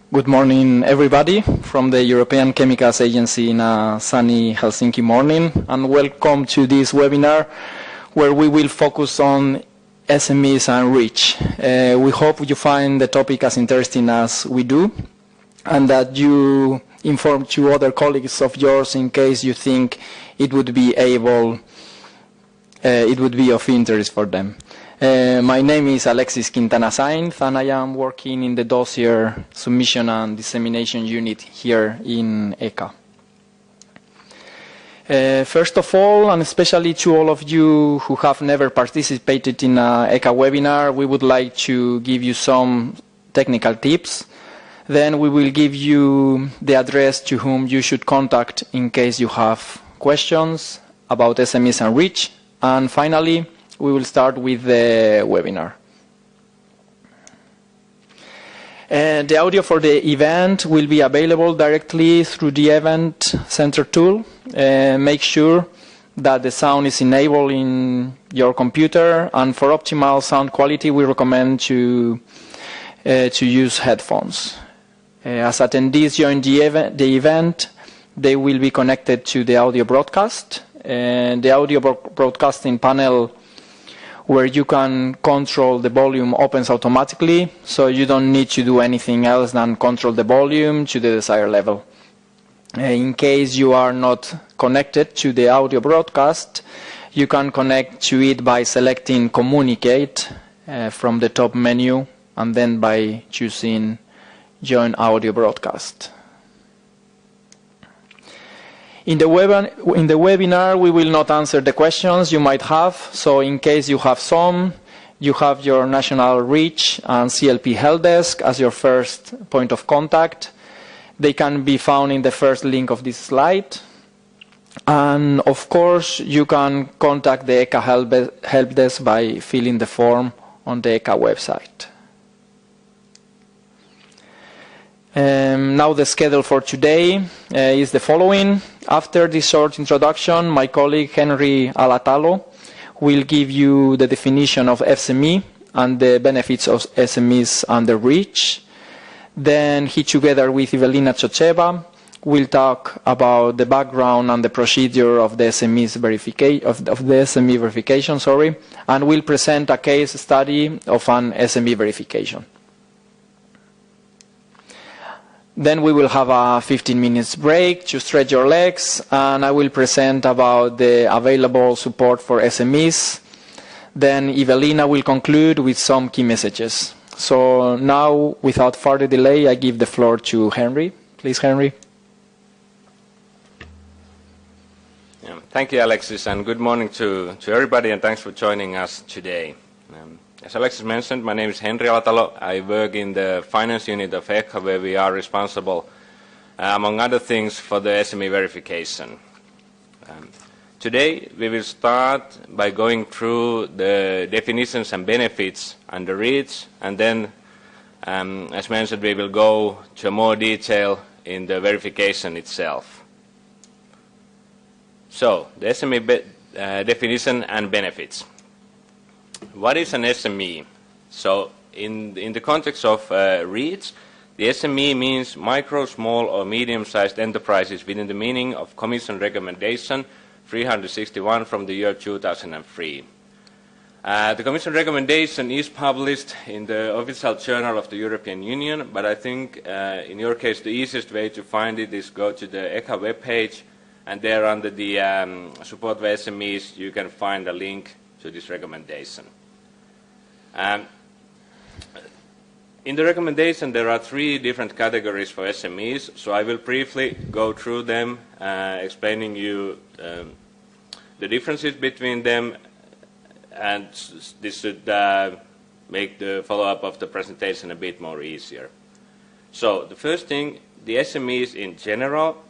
Good morning, everybody, from the European Chemicals Agency in a sunny Helsinki morning, and welcome to this webinar where we will focus on SMEs and REACH. We hope you find the topic as interesting as we do, and that you inform two other colleagues of yours in case you think it would be of interest for them. My name is Alexis Quintana Sainz, and I am working in the dossier submission and dissemination unit here in ECHA. First of all, and especially to all of you who have never participated in an ECHA webinar, we would like to give you some technical tips. Then we will give you the address to whom you should contact in case you have questions about SMEs and REACH. And finally, we will start with the webinar. The audio for the event will be available directly through the Event Center tool. Make sure that the sound is enabled in your computer, and for optimal sound quality, we recommend to use headphones. As attendees join the event, they will be connected to the audio broadcast. The audio broadcasting panel where you can control the volume opens automatically, so you don't need to do anything else than control the volume to the desired level. In case you are not connected to the audio broadcast, you can connect to it by selecting Communicate from the top menu, and then by choosing Join Audio Broadcast. In the webinar, we will not answer the questions you might have, so in case you have some, you have your national REACH and CLP help desk as your first point of contact. They can be found in the first link of this slide. And of course, you can contact the ECHA help desk by filling the form on the ECHA website. Now the schedule for today is the following. After this short introduction, my colleague Henry Alatalo will give you the definition of SME and the benefits of SMEs under REACH. Then he, together with Evelina Chocheva, will talk about the background and the procedure of the SME verification, and will present a case study of an SME verification. Then we will have a 15 minutes break to stretch your legs, and I will present about the available support for SMEs. Then Evelina will conclude with some key messages. So now, without further delay, I give the floor to Henry. Please, Henry. Yeah, thank you, Alexis, and good morning to everybody, and thanks for joining us today. As Alexis mentioned, my name is Henry Alatalo. I work in the finance unit of ECHA, where we are responsible, among other things, for the SME verification. Today, we will start by going through the definitions and benefits under REACH, and then, as mentioned, we will go to more detail in the verification itself. So, the SME definition and benefits. What is an SME? So, in the context of REACH, the SME means micro, small, or medium-sized enterprises within the meaning of Commission Recommendation 361 from the year 2003. The Commission Recommendation is published in the official journal of the European Union, but I think in your case the easiest way to find it is go to the ECHA webpage, and there under the support for SMEs you can find a link to this recommendation. In the recommendation there are 3 different categories for SMEs, so I will briefly go through them, explaining you the differences between them, and this should make the follow-up of the presentation a bit more easier. So the first thing, the SMEs in general,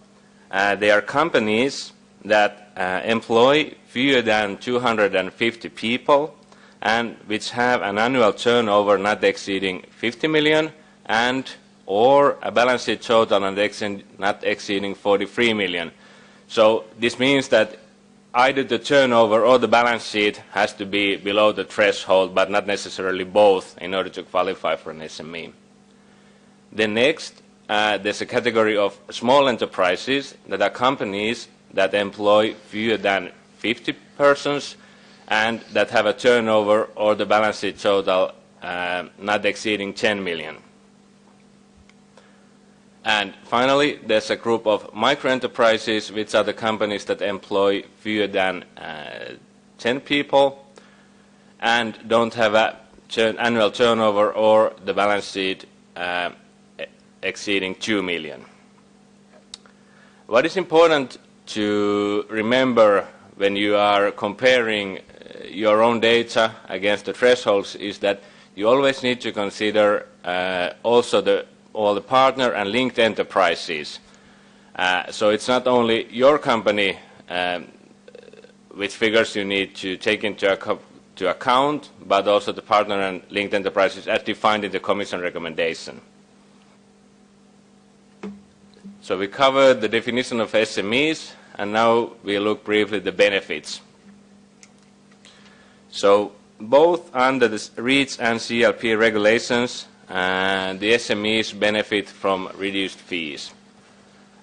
they are companies that employ fewer than 250 people and which have an annual turnover not exceeding 50 million and or a balance sheet total not exceeding 43 million. So this means that either the turnover or the balance sheet has to be below the threshold, but not necessarily both, in order to qualify for an SME. The next there's a category of small enterprises that are companies that employ fewer than 50 persons and that have a turnover or the balance sheet total not exceeding 10 million. And finally, there's a group of microenterprises, which are the companies that employ fewer than 10 people and don't have an annual turnover or the balance sheet exceeding 2 million. What is important to remember when you are comparing your own data against the thresholds is that you always need to consider also all the partner and linked enterprises. So it's not only your company which figures you need to take into account, but also the partner and linked enterprises as defined in the Commission recommendation. So we covered the definition of SMEs, and now we look briefly at the benefits. So both under the REACH and CLP regulations, the SMEs benefit from reduced fees.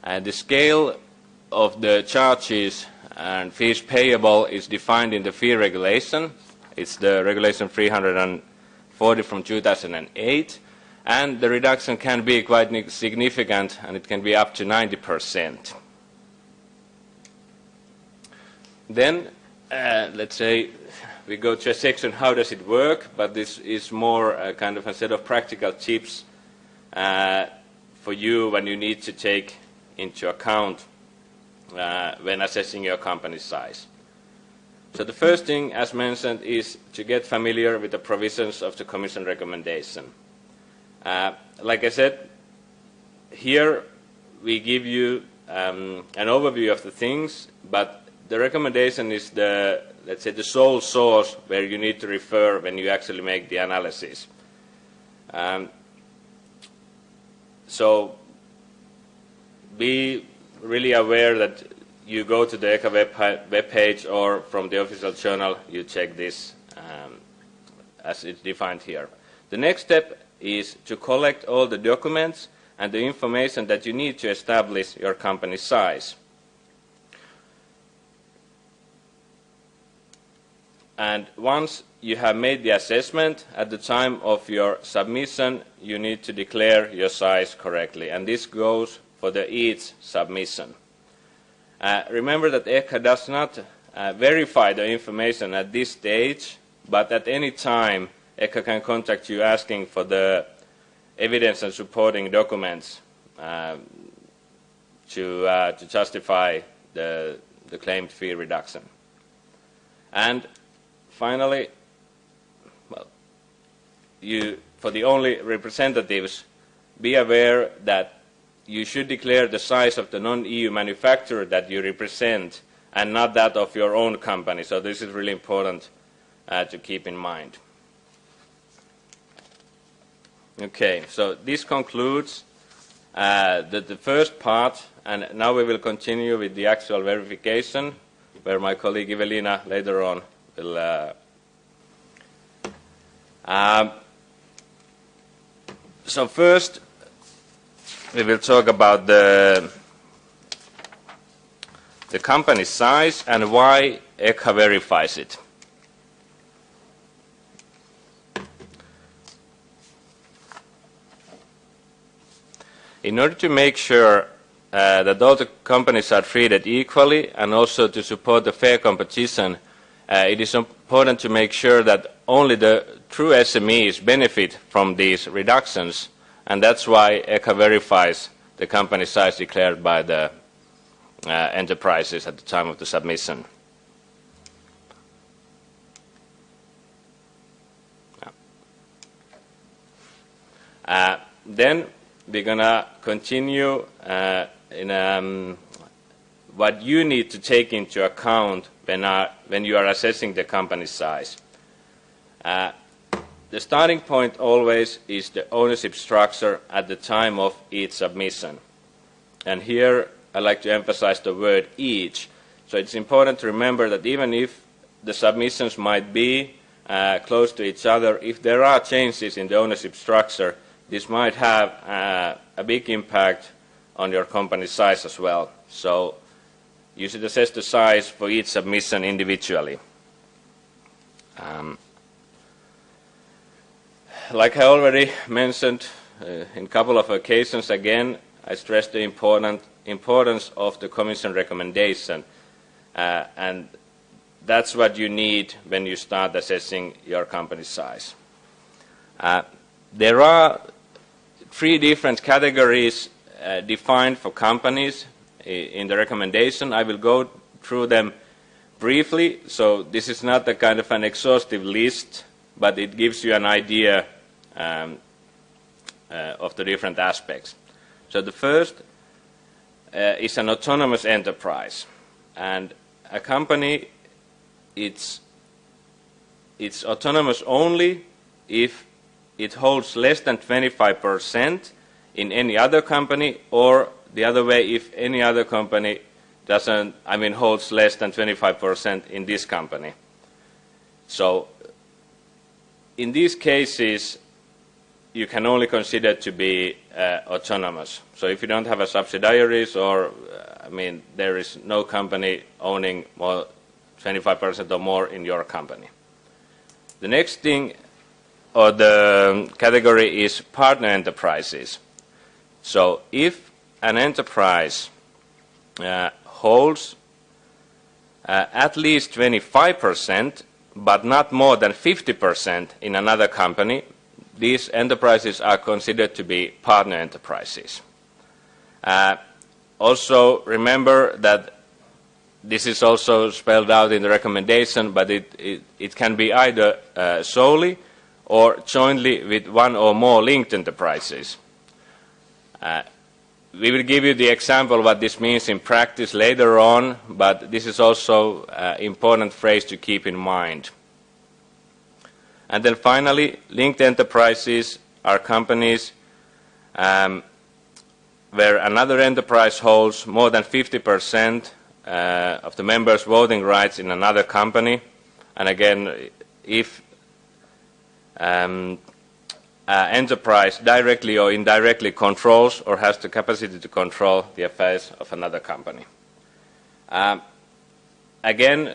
The scale of the charges and fees payable is defined in the fee regulation. It's the regulation 340 from 2008, and the reduction can be quite significant, and it can be up to 90%. Then, let's say, we go to a section, how does it work, but this is more kind of a set of practical tips for you when you need to take into account when assessing your company's size. So the first thing, as mentioned, is to get familiar with the provisions of the Commission recommendation. Like I said, here we give you an overview of the things, but the recommendation is let's say, the sole source where you need to refer when you actually make the analysis. So be really aware that you go to the ECHA web page or from the official journal, you check this as it's defined here. The next step is to collect all the documents and the information that you need to establish your company's size. And once you have made the assessment, at the time of your submission, you need to declare your size correctly. And this goes for each submission. Remember that ECHA does not verify the information at this stage, but at any time, ECHA can contact you asking for the evidence and supporting documents to justify the claimed fee reduction. And finally, well, for the only representatives, be aware that you should declare the size of the non-EU manufacturer that you represent and not that of your own company. So this is really important to keep in mind. Okay, so this concludes the first part, and now we will continue with the actual verification, where my colleague Evelina later on will. So first, we will talk about the company size and why ECHA verifies it. In order to make sure that all the companies are treated equally and also to support the fair competition, it is important to make sure that only the true SMEs benefit from these reductions, and that's why ECHA verifies the company size declared by the enterprises at the time of the submission. Then we're going to continue in what you need to take into account when you are assessing the company size. The starting point always is the ownership structure at the time of each submission. And here I like to emphasize the word each. So it's important to remember that even if the submissions might be close to each other, if there are changes in the ownership structure, this might have a big impact on your company size as well. So you should assess the size for each submission individually. Like I already mentioned in a couple of occasions, again, I stress the importance of the Commission recommendation, and that's what you need when you start assessing your company size. There are 3 different categories defined for companies in the recommendation. I will go through them briefly, so this is not a kind of an exhaustive list, but it gives you an idea of the different aspects. So the first is an autonomous enterprise, and a company, it's autonomous only if it holds less than 25% in any other company, or the other way, if any other company holds less than 25% in this company. So in these cases, you can only consider to be autonomous. So if you don't have a subsidiaries, or there is no company owning more 25% or more in your company. The next thing, or the category, is partner enterprises. So if an enterprise holds at least 25%, but not more than 50% in another company, these enterprises are considered to be partner enterprises. Also remember that this is also spelled out in the recommendation, but it can be either solely or jointly with one or more linked enterprises. We will give you the example what this means in practice later on, but this is also an important phrase to keep in mind. And then finally, linked enterprises are companies where another enterprise holds more than 50% of the members' voting rights in another company. And again, if enterprise directly or indirectly controls or has the capacity to control the affairs of another company. Again,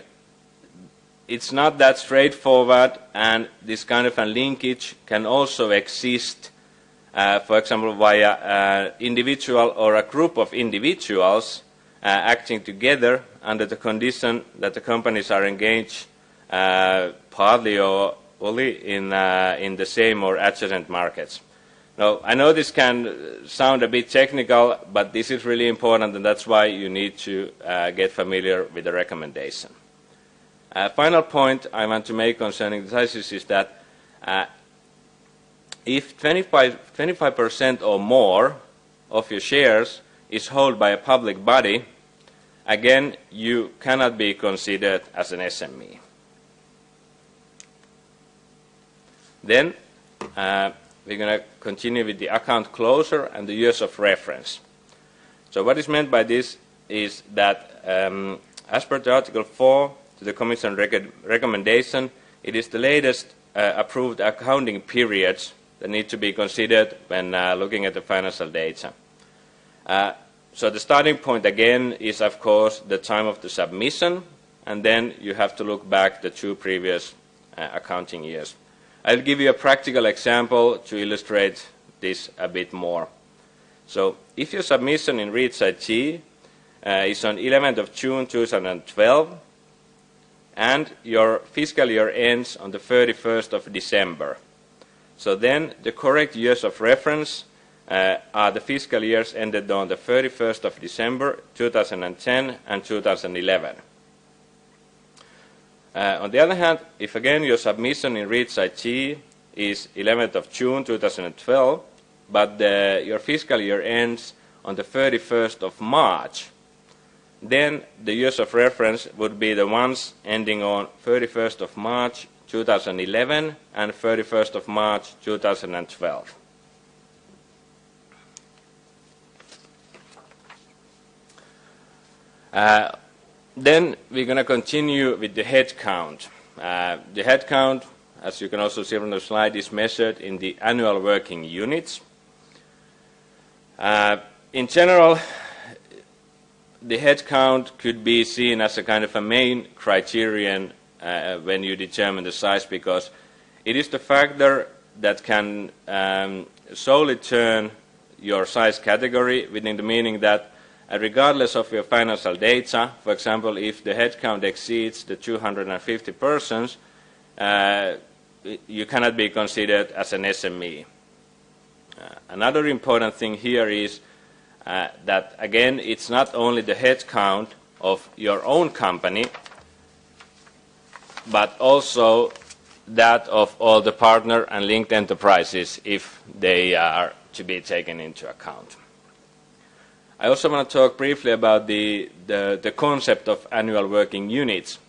it's not that straightforward, and this kind of a linkage can also exist, for example, via an individual or a group of individuals acting together under the condition that the companies are engaged partly or wholly in the same or adjacent markets. Now, I know this can sound a bit technical, but this is really important, and that's why you need to get familiar with the recommendation. Final point I want to make concerning the sizes is that if 25% or more of your shares is held by a public body, again, you cannot be considered as an SME. Then we're going to continue with the account closure and the years of reference. So what is meant by this is that as per the Article 4 to the Commission recommendation, it is the latest approved accounting periods that need to be considered when looking at the financial data. So the starting point again is, of course, the time of the submission, and then you have to look back the 2 previous accounting years. I'll give you a practical example to illustrate this a bit more. So if your submission in REACH IT is on 11th of June 2012, and your fiscal year ends on the 31st of December, so then the correct years of reference are the fiscal years ended on the 31st of December 2010 and 2011. On the other hand, if again your submission in REACH IT is 11th of June 2012, but your fiscal year ends on the 31st of March, then the years of reference would be the ones ending on 31st of March 2011 and 31st of March 2012. Then we're going to continue with the head count. The head count, as you can also see from the slide, is measured in the annual working units. In general, the headcount could be seen as a kind of a main criterion when you determine the size, because it is the factor that can solely turn your size category, within the meaning that regardless of your financial data, for example, if the headcount exceeds the 250 persons, you cannot be considered as an SME. Another important thing here is that, again, it's not only the headcount of your own company, but also that of all the partner and linked enterprises, if they are to be taken into account. I also want to talk briefly about the concept of annual working units.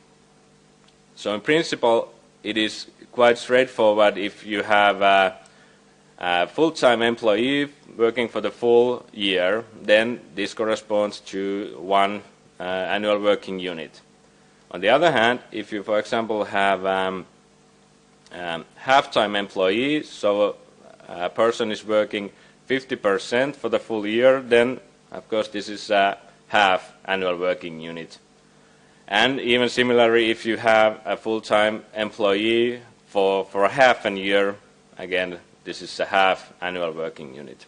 So in principle, it is quite straightforward. If you have a full-time employee working for the full year, then this corresponds to one annual working unit. On the other hand, if you, for example, have half-time employees, so a person is working 50% for the full year, then of course this is a half annual working unit. And even similarly, if you have a full-time employee for a half a year, again this is a half annual working unit.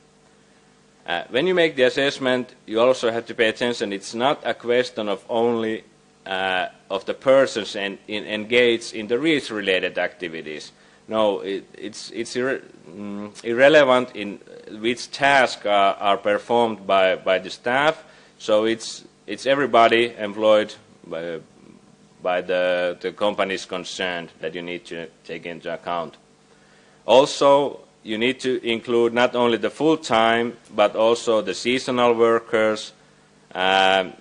When you make the assessment, you also have to pay attention. It's not a question of only of the persons engaged in the REACH-related activities. No, it's irrelevant in which tasks are performed by the staff. So it's everybody employed by the companies concerned that you need to take into account. Also, you need to include not only the full-time, but also the seasonal workers, or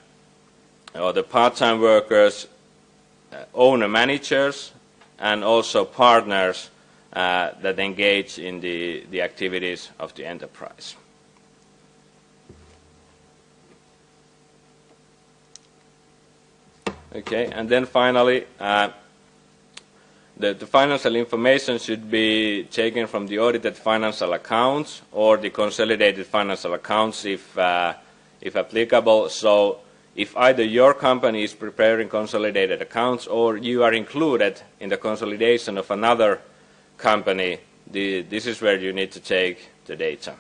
the part-time workers, owner-managers, and also partners that engage in the activities of the enterprise. Okay, and then finally, the financial information should be taken from the audited financial accounts or the consolidated financial accounts if applicable. So if either your company is preparing consolidated accounts or you are included in the consolidation of another company, this is where you need to take the data.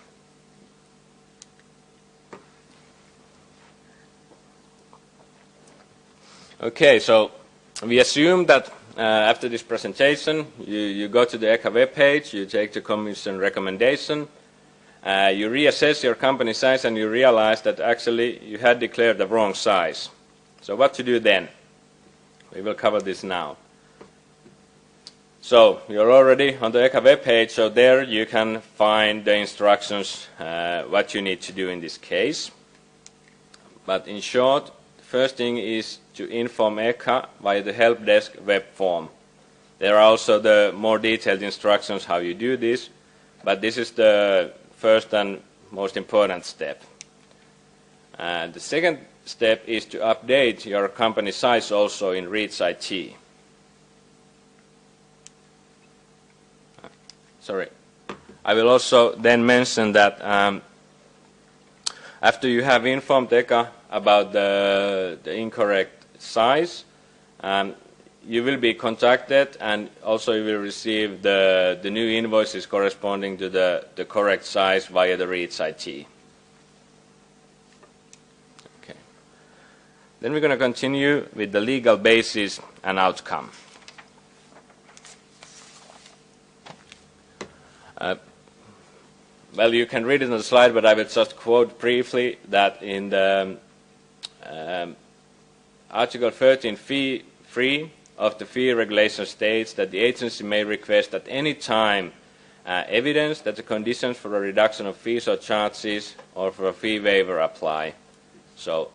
Okay, so we assume that after this presentation, you go to the ECHA webpage, you take the Commission recommendation, you reassess your company size, and you realize that actually you had declared the wrong size. So what to do then? We will cover this now. So you're already on the ECHA webpage, so there you can find the instructions what you need to do in this case. But in short, the first thing is to inform ECHA via the help desk web form. There are also the more detailed instructions how you do this, but this is the first and most important step. The second step is to update your company size also in REACH IT. Sorry. I will also then mention that after you have informed ECHA about the incorrect size, you will be contacted, and also you will receive the new invoices corresponding to the correct size via the REACH IT. Okay. Then we're going to continue with the legal basis and outcome. Well, you can read it on the slide, but I will just quote briefly that in the Article 13(3) of the fee regulation states that the agency may request at any time evidence that the conditions for a reduction of fees or charges or for a fee waiver apply. So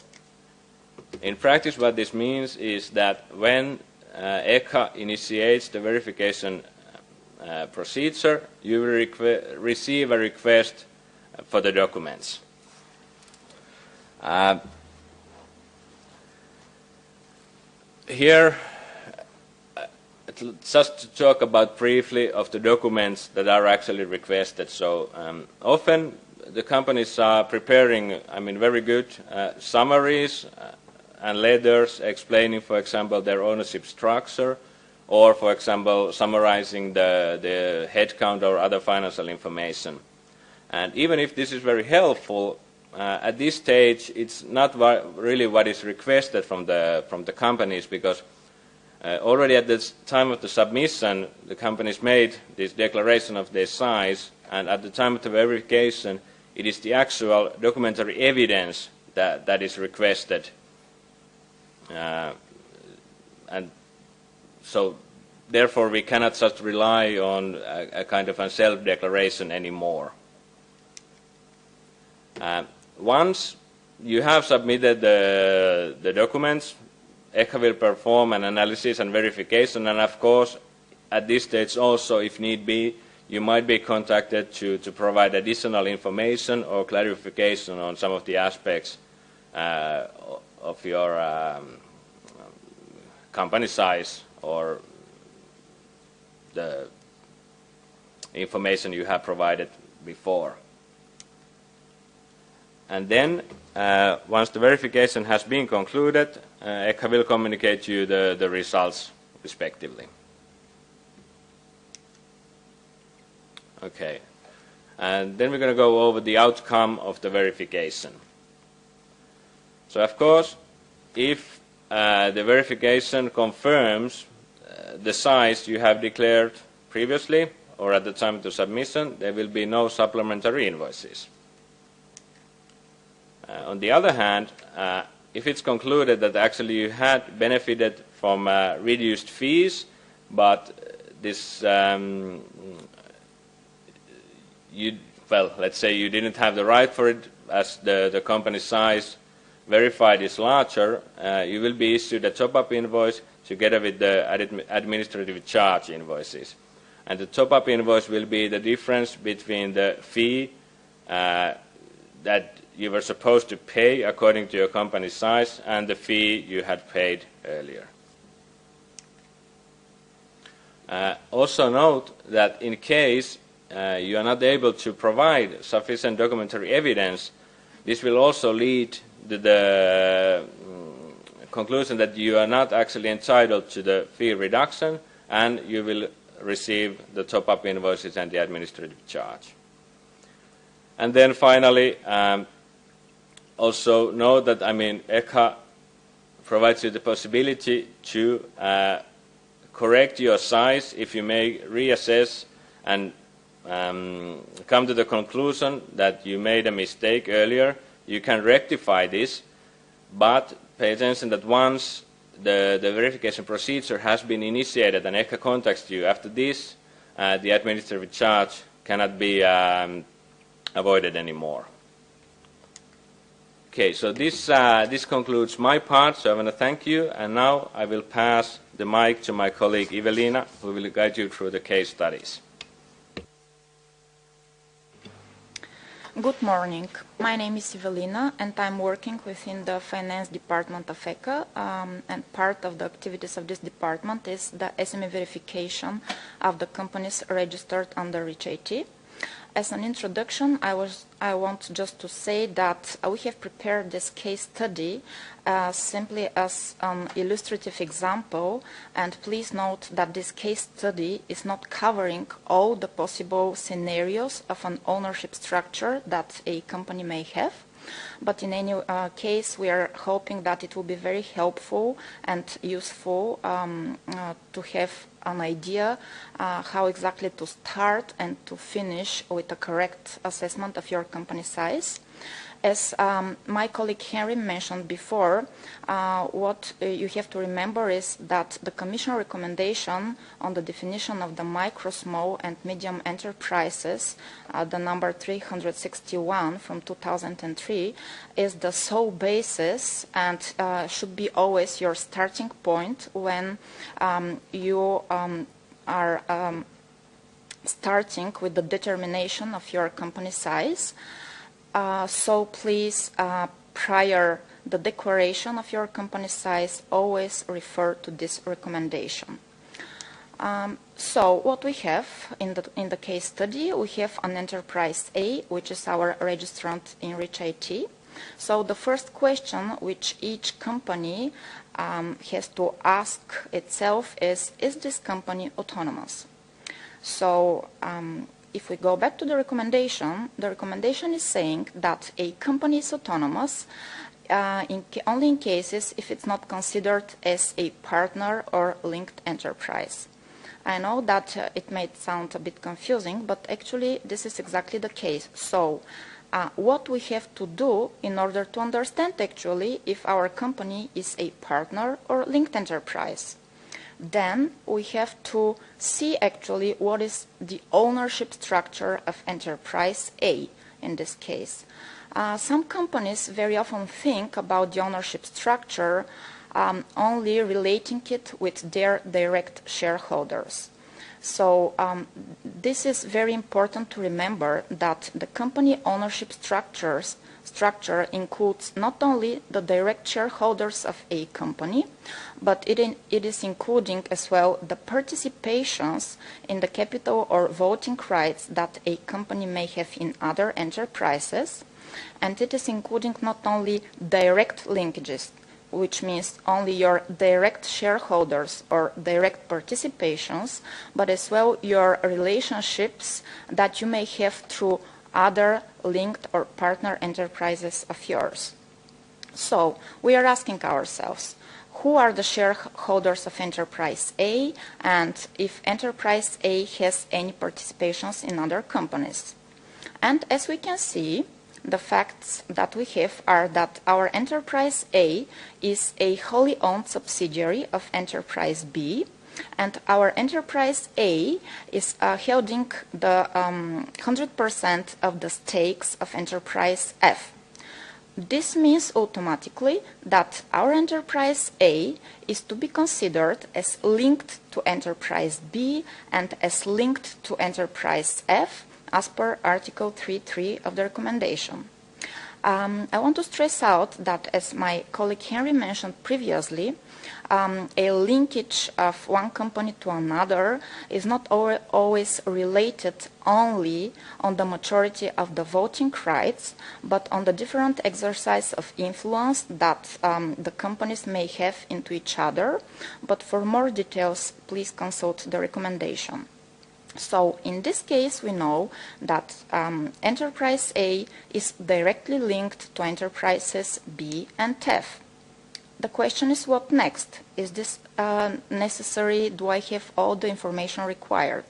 in practice what this means is that when ECHA initiates the verification procedure, you will receive a request for the documents. Here, just to talk about briefly of the documents that are actually requested. So often the companies are preparing, very good summaries and letters explaining, for example, their ownership structure, or, for example, summarizing the headcount or other financial information. And even if this is very helpful, at this stage, it's not really what is requested from the companies, because already at the time of the submission, the companies made this declaration of their size, and at the time of the verification, it is the actual documentary evidence that is requested. And so, therefore, we cannot just rely on a kind of a self-declaration anymore. Once you have submitted the documents, ECHA will perform an analysis and verification, and of course, at this stage also, if need be, you might be contacted to provide additional information or clarification on some of the aspects of your company size or the information you have provided before. And then, once the verification has been concluded, ECHA will communicate you the results respectively. Okay. And then we're going to go over the outcome of the verification. So, of course, if the verification confirms the size you have declared previously or at the time of the submission, there will be no supplementary invoices. On the other hand, if it's concluded that actually you had benefited from reduced fees, but this, let's say you didn't have the right for it as the company size verified is larger, you will be issued a top-up invoice together with the administrative charge invoices. And the top-up invoice will be the difference between the fee that you were supposed to pay according to your company size and the fee you had paid earlier. Also note that in case you are not able to provide sufficient documentary evidence, this will also lead to the conclusion that you are not actually entitled to the fee reduction, and you will receive the top-up invoices and the administrative charge. And then finally, also note that ECHA provides you the possibility to correct your size if you may reassess and come to the conclusion that you made a mistake earlier. You can rectify this, but pay attention that once the verification procedure has been initiated and ECHA contacts you, after this, the administrative charge cannot be avoided anymore. Okay, so this concludes my part, so I want to thank you, and now I will pass the mic to my colleague Evelina, who will guide you through the case studies. Good morning. My name is Evelina, and I'm working within the finance department of ECHA, and part of the activities of this department is the SME verification of the companies registered under REACH IT. As an introduction, I want just to say that we have prepared this case study simply as an illustrative example, and please note that this case study is not covering all the possible scenarios of an ownership structure that a company may have. But in any case, we are hoping that it will be very helpful and useful to have an idea how exactly to start and to finish with a correct assessment of your company size. As my colleague Henry mentioned before, what you have to remember is that the Commission recommendation on the definition of the micro, small and medium enterprises, the number 361 from 2003, is the sole basis and should be always your starting point when you are starting with the determination of your company size. So please, prior the declaration of your company size, always refer to this recommendation. So what we have in the case study, we have an enterprise A, which is our registrant in REACH IT. So the first question which each company has to ask itself is this company autonomous? So if we go back to the recommendation is saying that a company is autonomous only in cases if it's not considered as a partner or linked enterprise. I know that it may sound a bit confusing, but actually this is exactly the case. So what we have to do in order to understand actually if our company is a partner or linked enterprise, then we have to see actually what is the ownership structure of enterprise A in this case. Some companies very often think about the ownership structure only relating it with their direct shareholders. So this is very important to remember that the company ownership structure includes not only the direct shareholders of a company, but it is including as well the participations in the capital or voting rights that a company may have in other enterprises, and it is including not only direct linkages, which means only your direct shareholders or direct participations, but as well your relationships that you may have through other linked or partner enterprises of yours. So we are asking ourselves, who are the shareholders of enterprise A, and if enterprise A has any participations in other companies? And as we can see, the facts that we have are that our enterprise A is a wholly owned subsidiary of enterprise B, and our enterprise A is holding the 100% of the stakes of enterprise F. This means automatically that our enterprise A is to be considered as linked to enterprise B and as linked to enterprise F as per Article 3.3 of the recommendation. I want to stress out that, as my colleague Henry mentioned previously, a linkage of one company to another is not always related only on the maturity of the voting rights, but on the different exercise of influence that the companies may have into each other. But for more details, please consult the recommendation. So in this case, we know that enterprise A is directly linked to enterprises B and F. The question is, what next? Is this necessary? Do I have all the information required?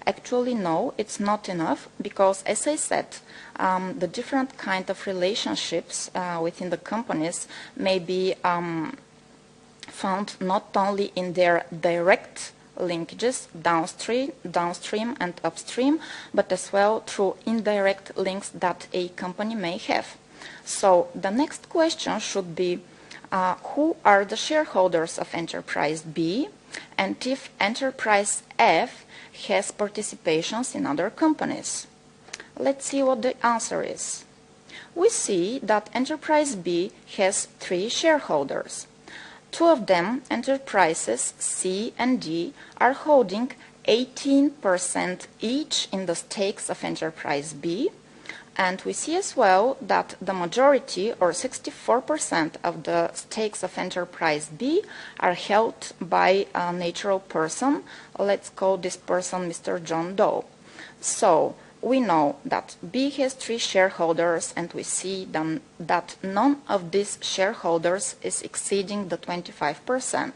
Actually, no, it's not enough, because, as I said, the different kind of relationships within the companies may be found not only in their direct linkages downstream and upstream, but as well through indirect links that a company may have. So the next question should be, who are the shareholders of enterprise B, and if enterprise F has participations in other companies? Let's see what the answer is. We see that enterprise B has 3 shareholders. 2 of them, enterprises C and D, are holding 18% each in the stakes of enterprise B, and we see as well that the majority, or 64% of the stakes of enterprise B, are held by a natural person. Let's call this person Mr. John Doe. So we know that B has 3 shareholders, and we see that none of these shareholders is exceeding the 25%.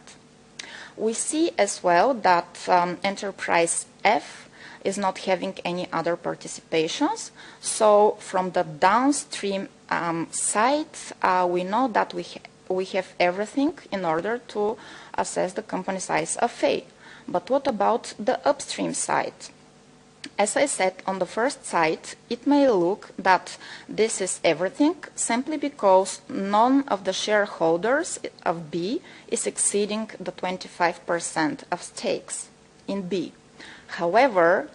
We see as well that enterprise F is not having any other participations. So from the downstream side, we know that we have everything in order to assess the company size of A. But what about the upstream side? As I said, on the first side, it may look that this is everything simply because none of the shareholders of B is exceeding the 25% of stakes in B. However,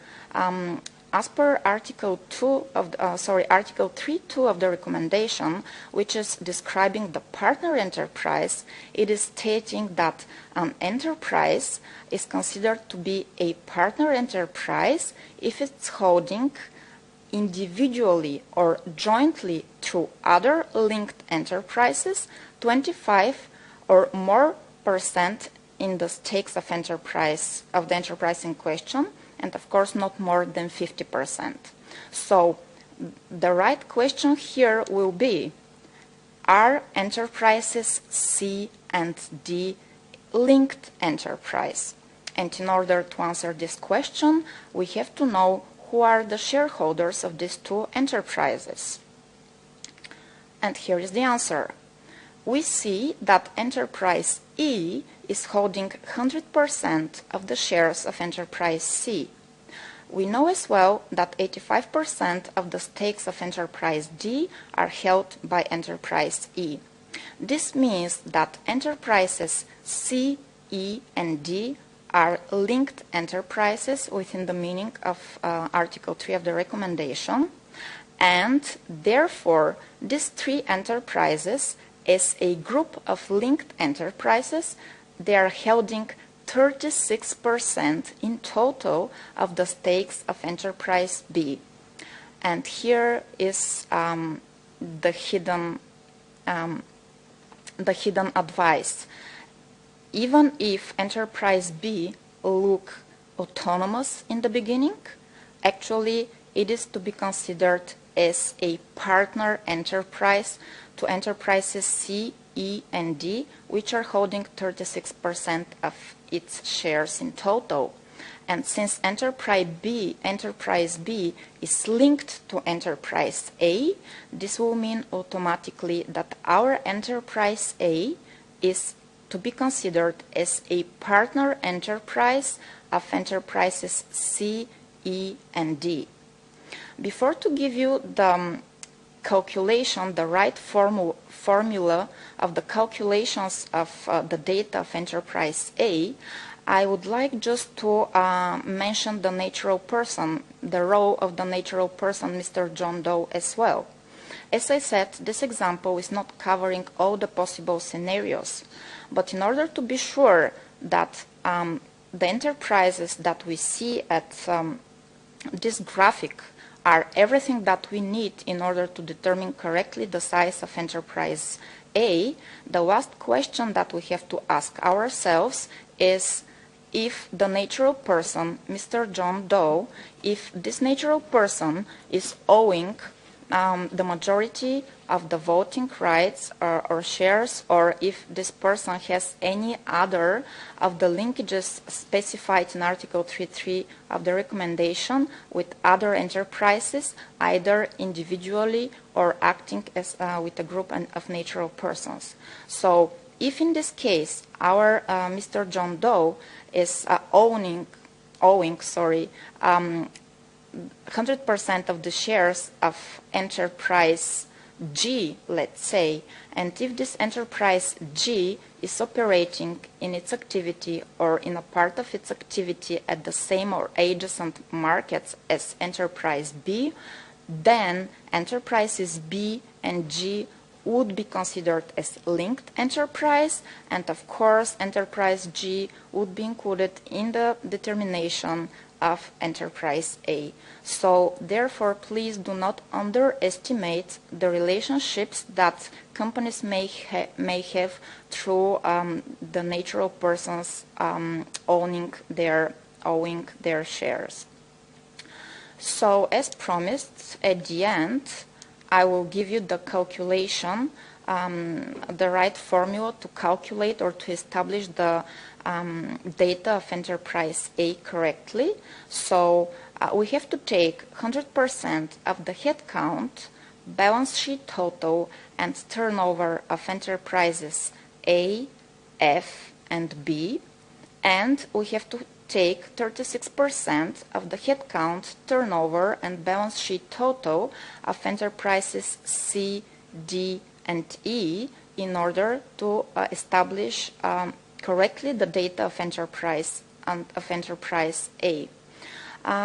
as per Article 3.2 of the recommendation, which is describing the partner enterprise, it is stating that an enterprise is considered to be a partner enterprise if it's holding individually or jointly through other linked enterprises 25 or more % in the stakes of the enterprise in question, and of course not more than 50%. So the right question here will be, are enterprises C and D linked enterprise? And in order to answer this question, we have to know who are the shareholders of these two enterprises. And here is the answer. We see that enterprise E is holding 100% of the shares of enterprise C. We know as well that 85% of the stakes of enterprise D are held by enterprise E. This means that enterprises C, E, and D are linked enterprises within the meaning of Article 3 of the recommendation, and therefore these three enterprises, as a group of linked enterprises, they are holding 36% in total of the stakes of enterprise B. And here is the hidden advice. Even if enterprise B look autonomous in the beginning, actually it is to be considered as a partner enterprise to enterprises C, E, and D, which are holding 36% of its shares in total. And since enterprise B is linked to enterprise A, this will mean automatically that our enterprise A is to be considered as a partner enterprise of enterprises C, E, and D. Before to give you the calculation, the right formula of the calculations of the data of enterprise A, I would like just to mention the natural person, the role of the natural person, Mr. John Doe, as well. As I said, this example is not covering all the possible scenarios, but in order to be sure that the enterprises that we see at this graphic are everything that we need in order to determine correctly the size of enterprise A, the last question that we have to ask ourselves is if the natural person, Mr. John Doe, if this natural person is owing the majority of the voting rights or shares, or if this person has any other of the linkages specified in Article 3.3 of the recommendation with other enterprises, either individually or acting as with a group of natural persons. So if in this case our Mr. John Doe is owing 100% of the shares of enterprise G, let's say, and if this enterprise G is operating in its activity or in a part of its activity at the same or adjacent markets as enterprise B, then enterprises B and G would be considered as linked enterprise, and of course enterprise G would be included in the determination of enterprise A. So therefore, please do not underestimate the relationships that companies may have through the natural persons owning their shares. So as promised, at the end, I will give you the calculation, the right formula to calculate or to establish the data of enterprise A correctly. So we have to take 100% of the headcount, balance sheet total, and turnover of enterprises A, F, and B, and we have to take 36% of the headcount, turnover, and balance sheet total of enterprises C, D, and E in order to establish correctly the data of enterprise A.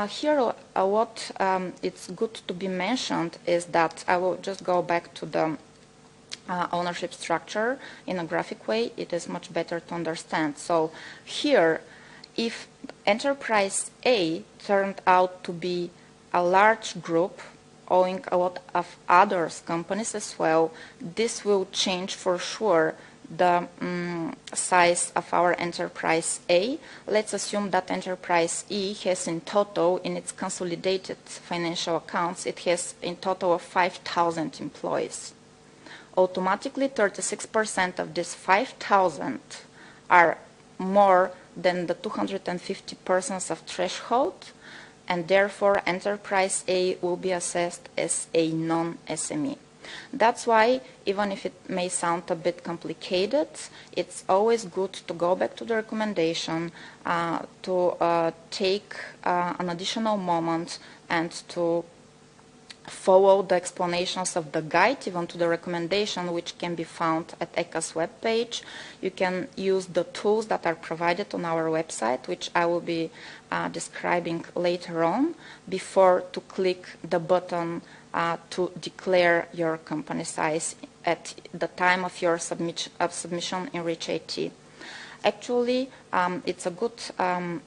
Here, what it's good to be mentioned is that I will just go back to the ownership structure in a graphic way. It is much better to understand. So here, if enterprise A turned out to be a large group owing a lot of other companies as well, this will change for sure the size of our enterprise A. Let's assume that enterprise E has in total, in its consolidated financial accounts, it has in total of 5,000 employees. Automatically 36% of these 5,000 are more than the 250 persons of threshold, and therefore enterprise A will be assessed as a non-SME. That's why, even if it may sound a bit complicated, it's always good to go back to the recommendation, to take an additional moment and to follow the explanations of the guide, even to the recommendation, which can be found at ECHA's webpage. You can use the tools that are provided on our website, which I will be describing later on, before to click the button to declare your company size at the time of your submission in REACH IT. Actually, it's a good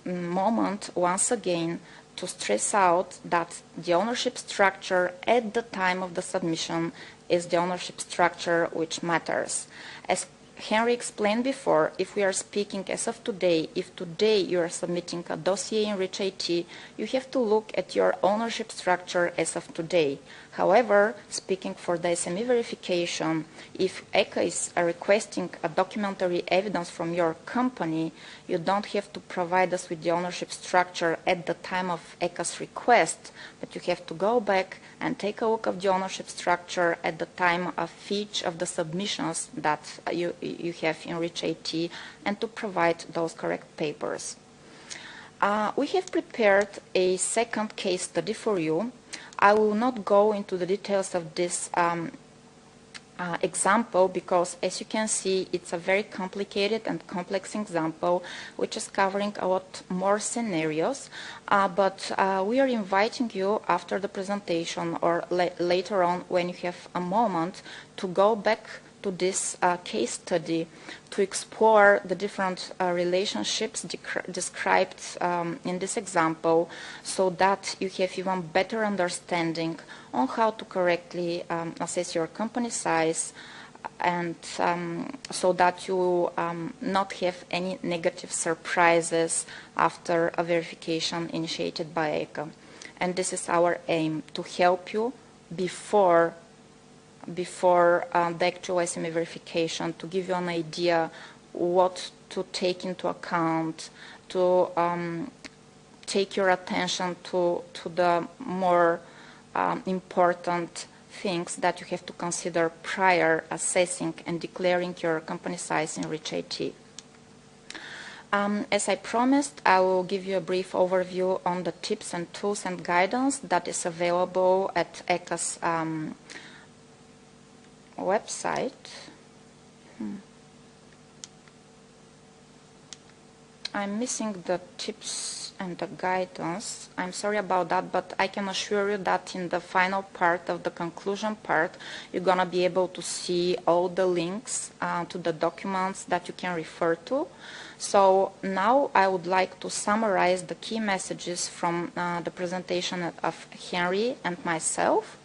moment, once again, to stress out that the ownership structure at the time of the submission is the ownership structure which matters. As Henry explained before, if we are speaking as of today, if today you are submitting a dossier in REACH IT, you have to look at your ownership structure as of today. However, speaking for the SME verification, if ECHA is requesting a documentary evidence from your company, you don't have to provide us with the ownership structure at the time of ECHA's request, but you have to go back and take a look at the ownership structure at the time of each of the submissions that you have in REACH IT, and to provide those correct papers. We have prepared a second case study for you. I will not go into the details of this example because, as you can see, it's a very complicated and complex example which is covering a lot more scenarios, but we are inviting you after the presentation or later on, when you have a moment, to go back to this case study to explore the different relationships described in this example, so that you have even better understanding on how to correctly assess your company size, and so that you will not have any negative surprises after a verification initiated by ECHA. And this is our aim, to help you before the actual SME verification, to give you an idea what to take into account, to take your attention to the more important things that you have to consider prior assessing and declaring your company size in REACH IT. As I promised, I will give you a brief overview on the tips and tools and guidance that is available at ECHA's website. I'm missing the tips and the guidance. I'm sorry about that, but I can assure you that in the final part of the conclusion part, you're going to be able to see all the links to the documents that you can refer to. So now I would like to summarize the key messages from the presentation of Henry and myself.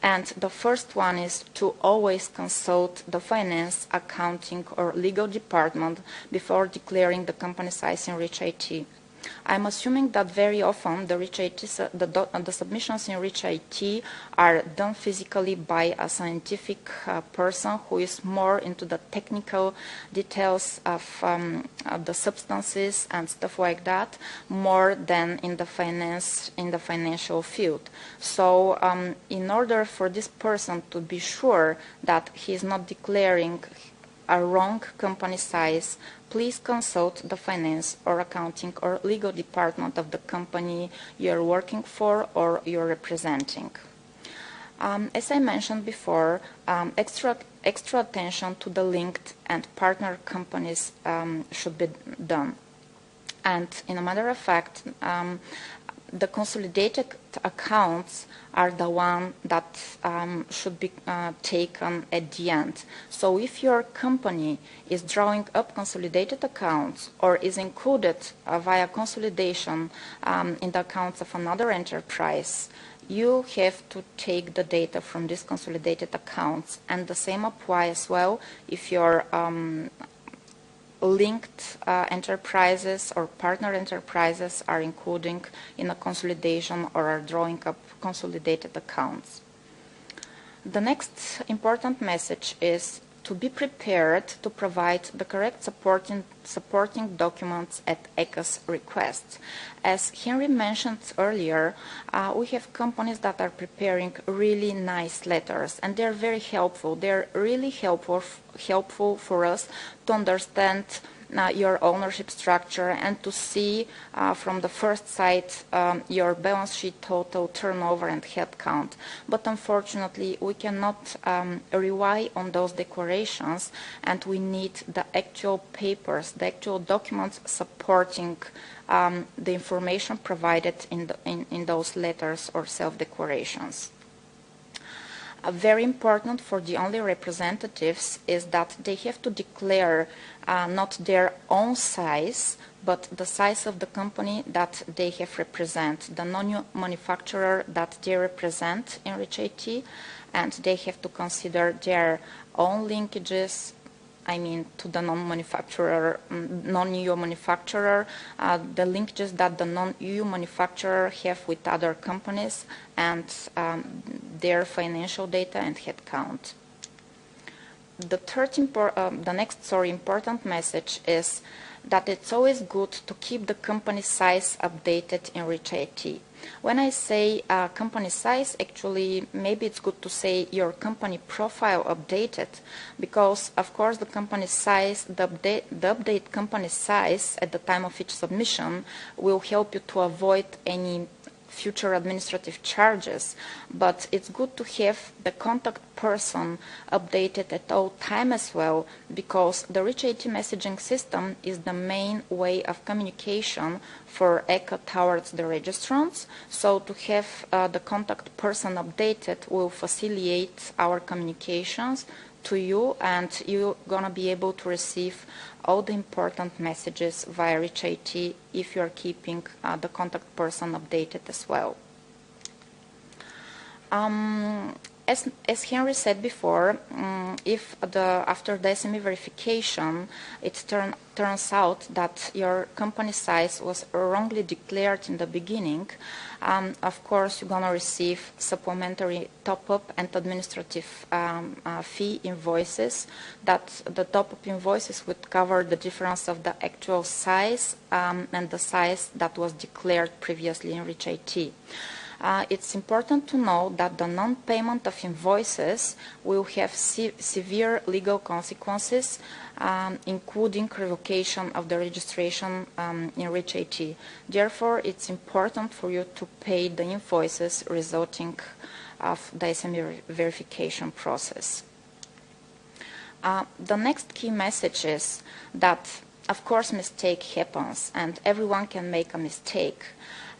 And the first one is to always consult the finance, accounting, or legal department before declaring the company size in REACH IT. I'm assuming that very often the the submissions in REACH IT are done physically by a scientific person who is more into the technical details of the substances and stuff like that, more than in the financial field. So in order for this person to be sure that he is not declaring a wrong company size, please consult the finance or accounting or legal department of the company you're working for or you're representing. As I mentioned before, extra attention to the linked and partner companies should be done. And in a matter of fact, the consolidated accounts are the one that should be taken at the end. So if your company is drawing up consolidated accounts or is included via consolidation in the accounts of another enterprise, you have to take the data from these consolidated accounts. And the same applies as well if your linked enterprises or partner enterprises are including in a consolidation or are drawing up consolidated accounts. The next important message is to be prepared to provide the correct supporting documents at ECHA's request. As Henry mentioned earlier, we have companies that are preparing really nice letters, and they're very helpful. They're really helpful for us to understand your ownership structure and to see from the first sight your balance sheet total, turnover, and headcount. But unfortunately, we cannot rely on those declarations, and we need the actual papers, the actual documents supporting the information provided in those letters or self-declarations. Very important for the only representatives is that they have to declare not their own size, but the size of the company that they have represent, the non-manufacturer that they represent in REACH IT, and they have to consider their own linkages, I mean, to the non-manufacturer, non-EU manufacturer, the linkages that the non-EU manufacturer have with other companies, and their financial data and headcount. The next important message is that it's always good to keep the company size updated in REACH IT. When I say company size, actually, maybe it's good to say your company profile updated, because, of course, the company size, the update company size at the time of each submission will help you to avoid any future administrative charges, but it's good to have the contact person updated at all time as well, because the REACH IT messaging system is the main way of communication for ECHA towards the registrants. So to have the contact person updated will facilitate our communications to you, and you're going to be able to receive all the important messages via REACH IT if you're keeping the contact person updated as well. As Henry said before, if after the SME verification it turns out that your company size was wrongly declared in the beginning, of course you're going to receive supplementary top-up and administrative fee invoices. That the top-up invoices would cover the difference of the actual size and the size that was declared previously in REACH IT. It's important to know that the non-payment of invoices will have severe legal consequences, including revocation of the registration in REACH IT. Therefore, it's important for you to pay the invoices resulting of the SME verification process. The next key message is that, of course, mistake happens, and everyone can make a mistake.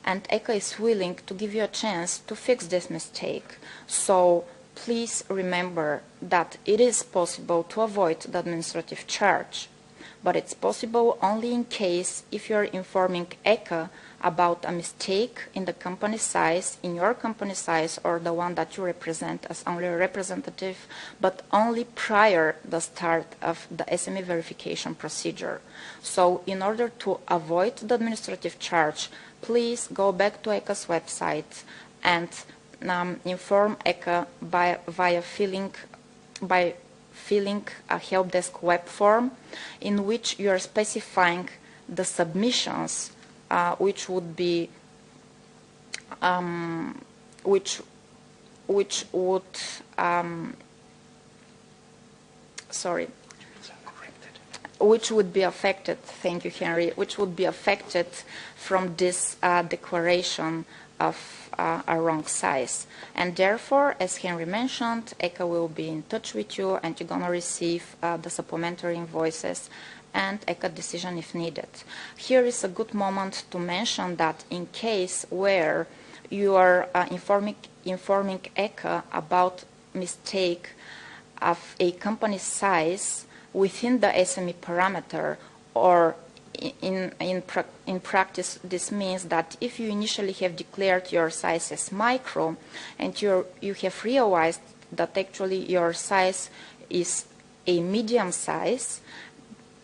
And ECHA is willing to give you a chance to fix this mistake. So please remember that it is possible to avoid the administrative charge, but it's possible only in case if you're informing ECHA about a mistake in the company size, in your company size, or the one that you represent as only a representative, but only prior the start of the SME verification procedure. So in order to avoid the administrative charge, please go back to ECHA's website and inform ECHA via filling a help desk web form in which you are specifying the submissions which would be which would be affected, thank you, Henry, which would be affected from this declaration of a wrong size. And therefore, as Henry mentioned, ECHA will be in touch with you, and you're going to receive the supplementary invoices and ECA decision if needed. Here is a good moment to mention that in case where you are informing ECA about mistake of a company size within the SME parameter, or in practice this means that if you initially have declared your size as micro and you have realized that actually your size is a medium size,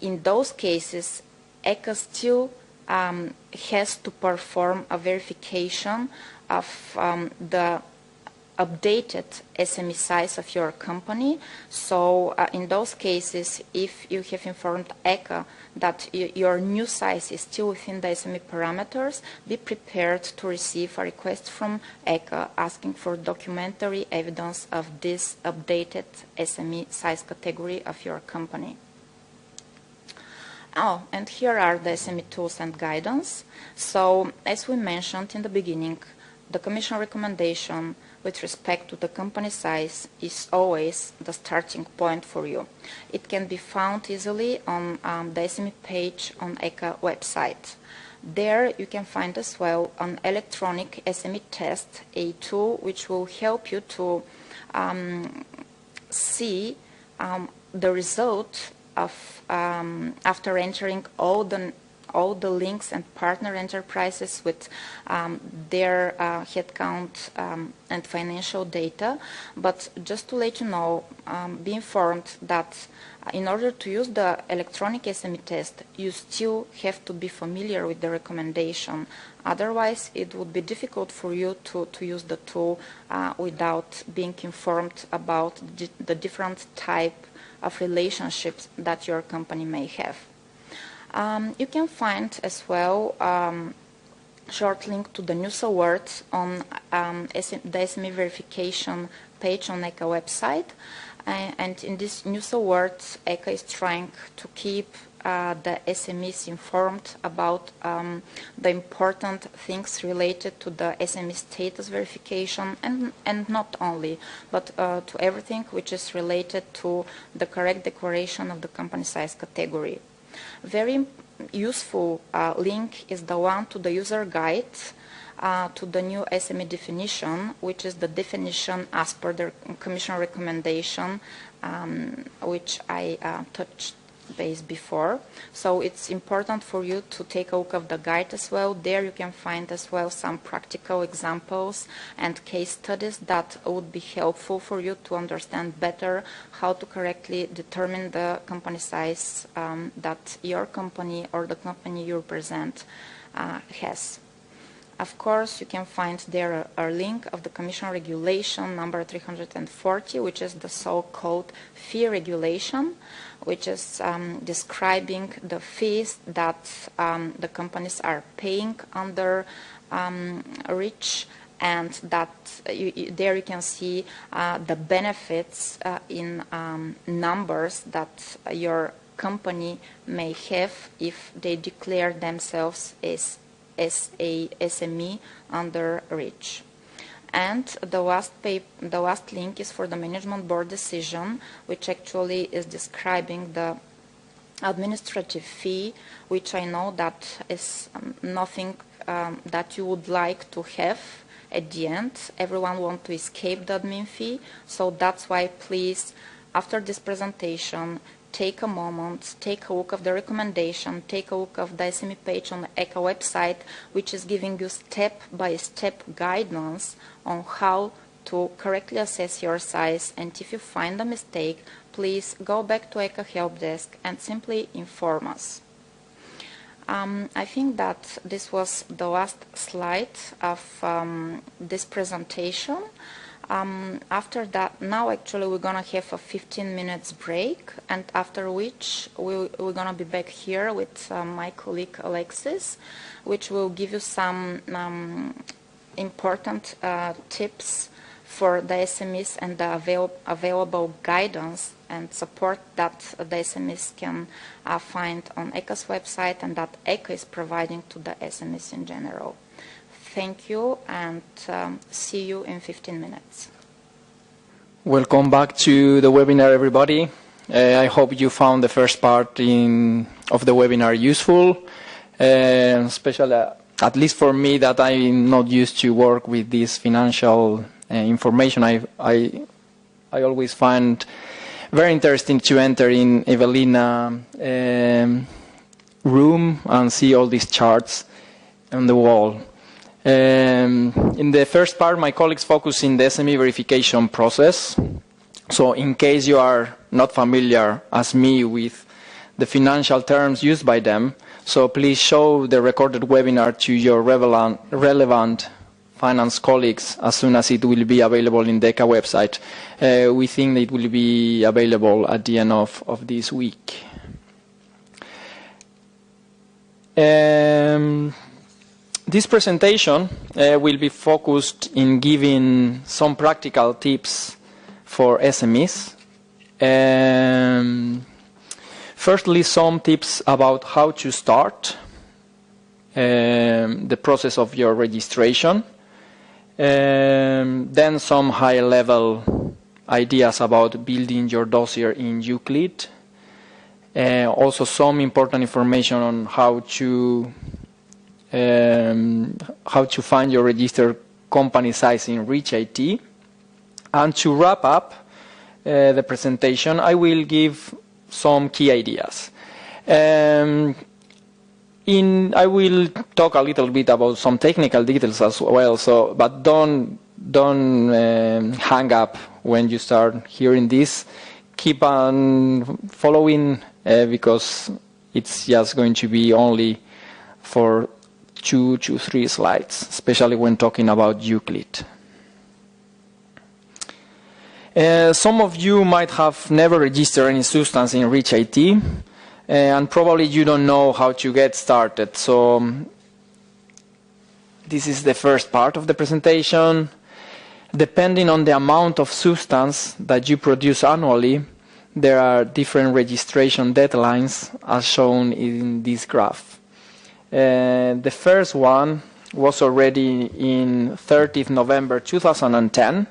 in those cases ECA still has to perform a verification of the updated SME size of your company. So in those cases, if you have informed ECA that your new size is still within the SME parameters, be prepared to receive a request from ECA asking for documentary evidence of this updated SME size category of your company. Oh, and here are the SME tools and guidance. So as we mentioned in the beginning, the Commission recommendation with respect to the company size is always the starting point for you. It can be found easily on the SME page on ECA website. There you can find as well an electronic SME test, a tool which will help you to see the result of after entering all the links and partner enterprises with their headcount and financial data. But just to let you know, be informed that in order to use the electronic SME test, you still have to be familiar with the recommendation. Otherwise, it would be difficult for you to use the tool without being informed about the different type of relationships that your company may have. You can find as well short link to the news awards on the SME verification page on ECA website. And in this news awards, ECA is trying to keep the SMEs informed about the important things related to the SME status verification, and not only, but to everything which is related to the correct declaration of the company size category. Very useful link is the one to the user guide to the new SME definition, which is the definition as per the Commission recommendation, which I touched base before. So it's important for you to take a look of the guide as well. There you can find as well some practical examples and case studies that would be helpful for you to understand better how to correctly determine the company size that your company or the company you represent has. Of course, you can find there a link of the Commission regulation number 340, which is the so-called fee regulation, which is describing the fees that the companies are paying under REACH, and that there you can see the benefits in numbers that your company may have if they declare themselves as a SME under REACH. And the last link is for the management board decision, which actually is describing the administrative fee, which I know that is nothing that you would like to have at the end. Everyone wants to escape the admin fee, so that's why please, after this presentation, take a moment, take a look of the recommendation, take a look of the SME page on the ECA website, which is giving you step-by-step guidance on how to correctly assess your size. And if you find a mistake, please go back to ECA help desk and simply inform us. I think that this was the last slide of this presentation. After that, now actually we're going to have a 15 minutes break, and after which we're going to be back here with my colleague Alexis, which will give you some important tips for the SMEs and the available guidance and support that the SMEs can find on ECA's website and that ECA is providing to the SMEs in general. Thank you, and see you in 15 minutes. Welcome back to the webinar, everybody. I hope you found the first part of the webinar useful, especially at least for me that I'm not used to work with this financial information. I always find very interesting to enter in Evelina room and see all these charts on the wall. In the first part, my colleagues focus in the SME verification process. So in case you are not familiar, as me, with the financial terms used by them, so please show the recorded webinar to your relevant finance colleagues as soon as it will be available in the ECA website. We think it will be available at the end of this week. This presentation will be focused in giving some practical tips for SMEs. Firstly, some tips about how to start the process of your registration. Then some high-level ideas about building your dossier in Euclid. Also some important information on how to find your registered company size in REACH IT. And to wrap up the presentation, I will give some key ideas. I will talk a little bit about some technical details as well. But don't hang up when you start hearing this. Keep on following because it's just going to be only for 2 to 3 slides, especially when talking about Euclid. Some of you might have never registered any substance in REACH IT, and probably you don't know how to get started. So this is the first part of the presentation. Depending on the amount of substance that you produce annually, there are different registration deadlines as shown in this graph. The first one was already in 30th November 2010.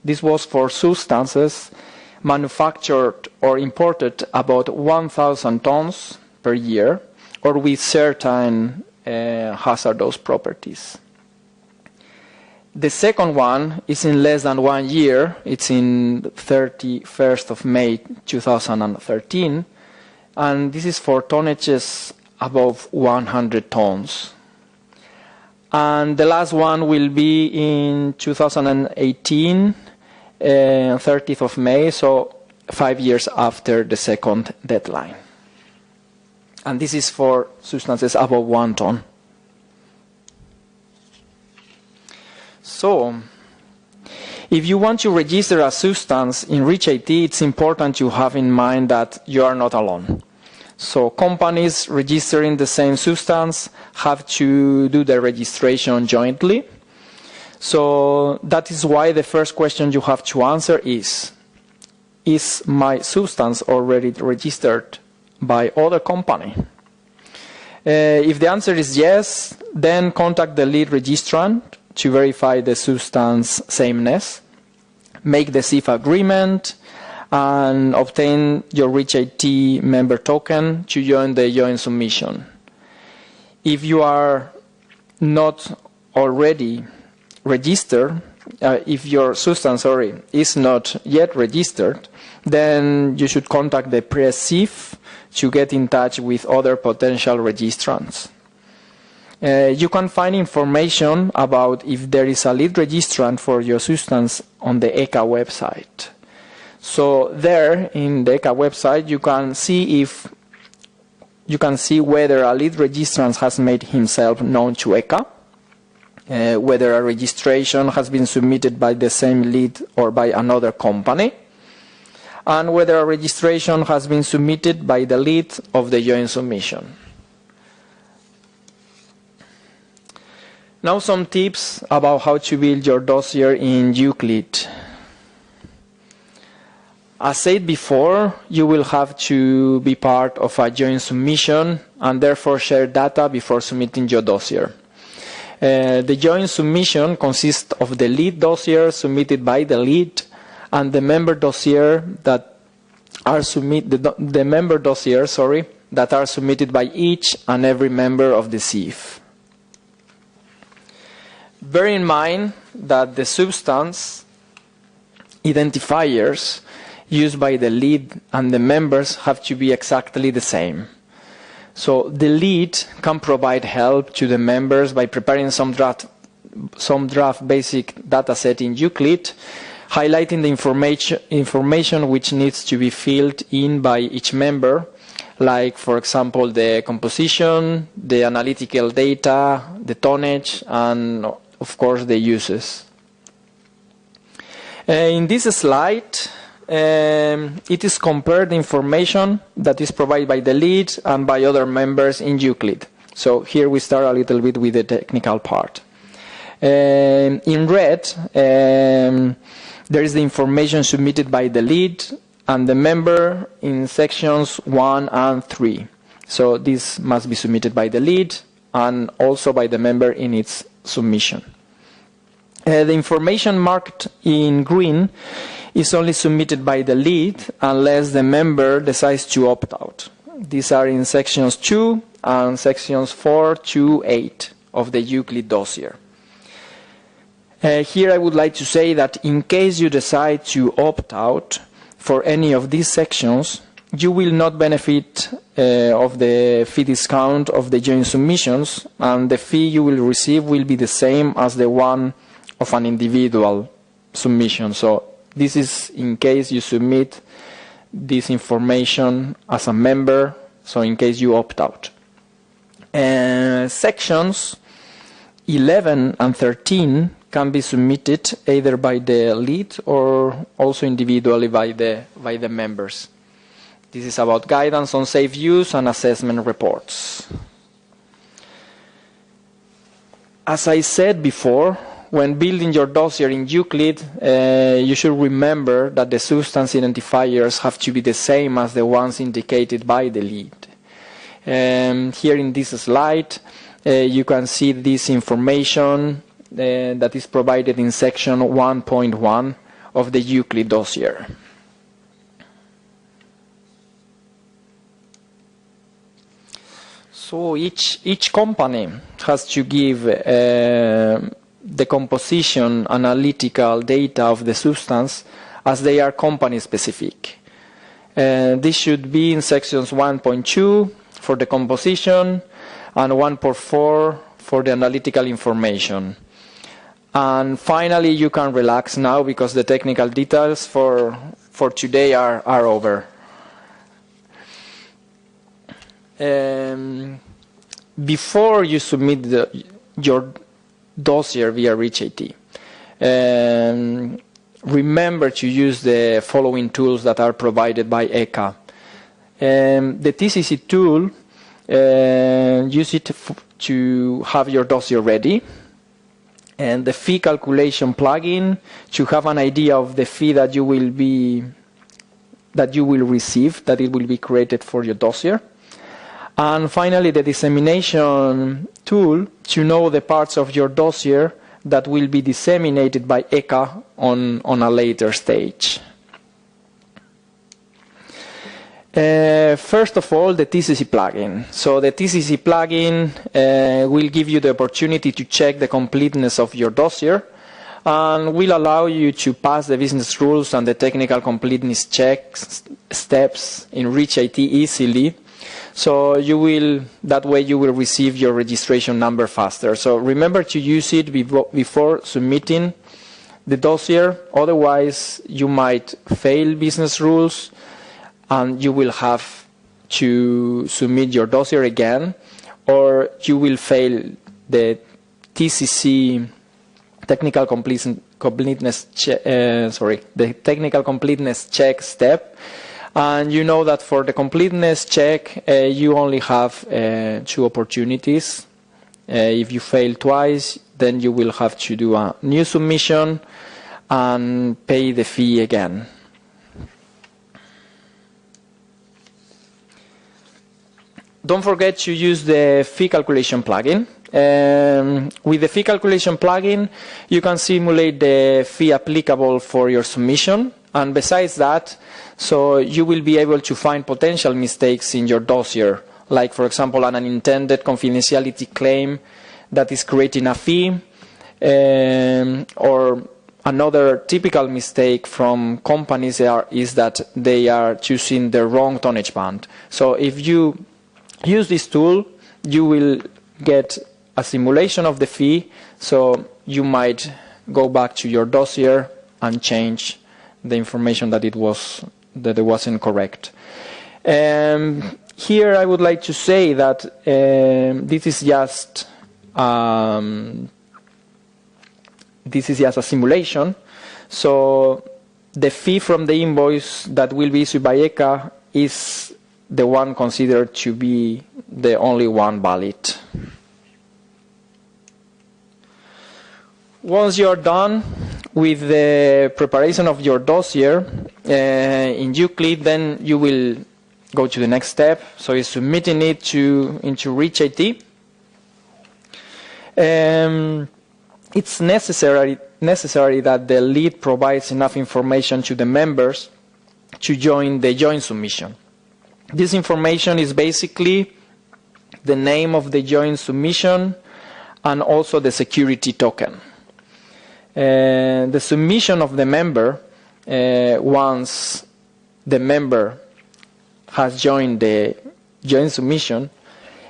This was for substances manufactured or imported about 1,000 tons per year or with certain hazardous properties. The second one is in less than 1 year. It's in 31st of May 2013. And this is for tonnages above 100 tons. And the last one will be in 2018, 30th of May, so 5 years after the second deadline. And this is for substances above 1 ton. So, if you want to register a substance in REACH IT, it's important to have in mind that you are not alone. So companies registering the same substance have to do the registration jointly. So that is why the first question you have to answer is my substance already registered by other company? If the answer is yes, then contact the lead registrant to verify the substance sameness, make the CIF agreement, and obtain your REACH IT member token to join the joint submission. If you are not already registered, if your substance is not yet registered, then you should contact the pre-CIF to get in touch with other potential registrants. You can find information about if there is a lead registrant for your substance on the ECA website. So there, in the ECA website, you can see whether a lead registrant has made himself known to ECA, whether a registration has been submitted by the same lead or by another company, and whether a registration has been submitted by the lead of the joint submission. Now some tips about how to build your dossier in Euclid. As said before, you will have to be part of a joint submission and therefore share data before submitting your dossier. The joint submission consists of the lead dossier submitted by the lead and the member dossier that are the member dossiers, that are submitted by each and every member of the SIF. Bear in mind that the substance identifiers used by the lead and the members have to be exactly the same. So the lead can provide help to the members by preparing some draft basic data set in Euclid, highlighting the information which needs to be filled in by each member, like, for example, the composition, the analytical data, the tonnage, and, of course, the uses. In this slide, it is compared the information that is provided by the lead and by other members in Euclid. So here we start a little bit with the technical part. In red, there is the information submitted by the lead and the member in sections 1 and 3. So this must be submitted by the lead and also by the member in its submission. The information marked in green is only submitted by the lead unless the member decides to opt out. These are in sections 2 and sections 4 to 8 of the Euclid dossier. Here I would like to say that in case you decide to opt out for any of these sections, you will not benefit of the fee discount of the joint submissions, and the fee you will receive will be the same as the one of an individual submission. So this is in case you submit this information as a member, so in case you opt out. Sections 11 and 13 can be submitted either by the lead or also individually by the members. This is about guidance on safe use and assessment reports. As I said before, when building your dossier in Euclid, you should remember that the substance identifiers have to be the same as the ones indicated by the lead. Here in this slide, you can see this information that is provided in section 1.1 of the Euclid dossier. So each company has to give the composition analytical data of the substance as they are company specific. This should be in sections 1.2 for the composition and 1.4 for the analytical information. And finally, you can relax now because the technical details for today are over. Before you submit your dossier via REACH-IT, remember to use the following tools that are provided by ECA. The TCC tool, use it to have your dossier ready, and the fee calculation plugin to have an idea of the fee that you will receive, that it will be created for your dossier. And finally, the dissemination tool to know the parts of your dossier that will be disseminated by ECA on a later stage. First of all, the TCC plugin. So the TCC plugin will give you the opportunity to check the completeness of your dossier and will allow you to pass the business rules and the technical completeness checks steps in REACH-IT easily. So that way you will receive your registration number faster. So remember to use it before submitting the dossier. Otherwise, you might fail business rules and you will have to submit your dossier again, or you will fail the TCC technical completeness check step. And you know that for the completeness check, you only have 2 opportunities. If you fail twice, then you will have to do a new submission and pay the fee again. Don't forget to use the fee calculation plugin. With the fee calculation plugin, you can simulate the fee applicable for your submission And besides that, so you will be able to find potential mistakes in your dossier, like, for example, an unintended confidentiality claim that is creating a fee, or another typical mistake from companies is that they are choosing the wrong tonnage band. So if you use this tool, you will get a simulation of the fee, so you might go back to your dossier and change the information that it wasn't correct. Here I would like to say that this is just a simulation. So the fee from the invoice that will be issued by ECA is the one considered to be the only one valid. Once you're done with the preparation of your dossier in Euclid, then you will go to the next step. So you're submitting it into REACH IT. It's necessary that the lead provides enough information to the members to join the joint submission. This information is basically the name of the joint submission and also the security token. The submission of the member, once the member has joined the joint submission,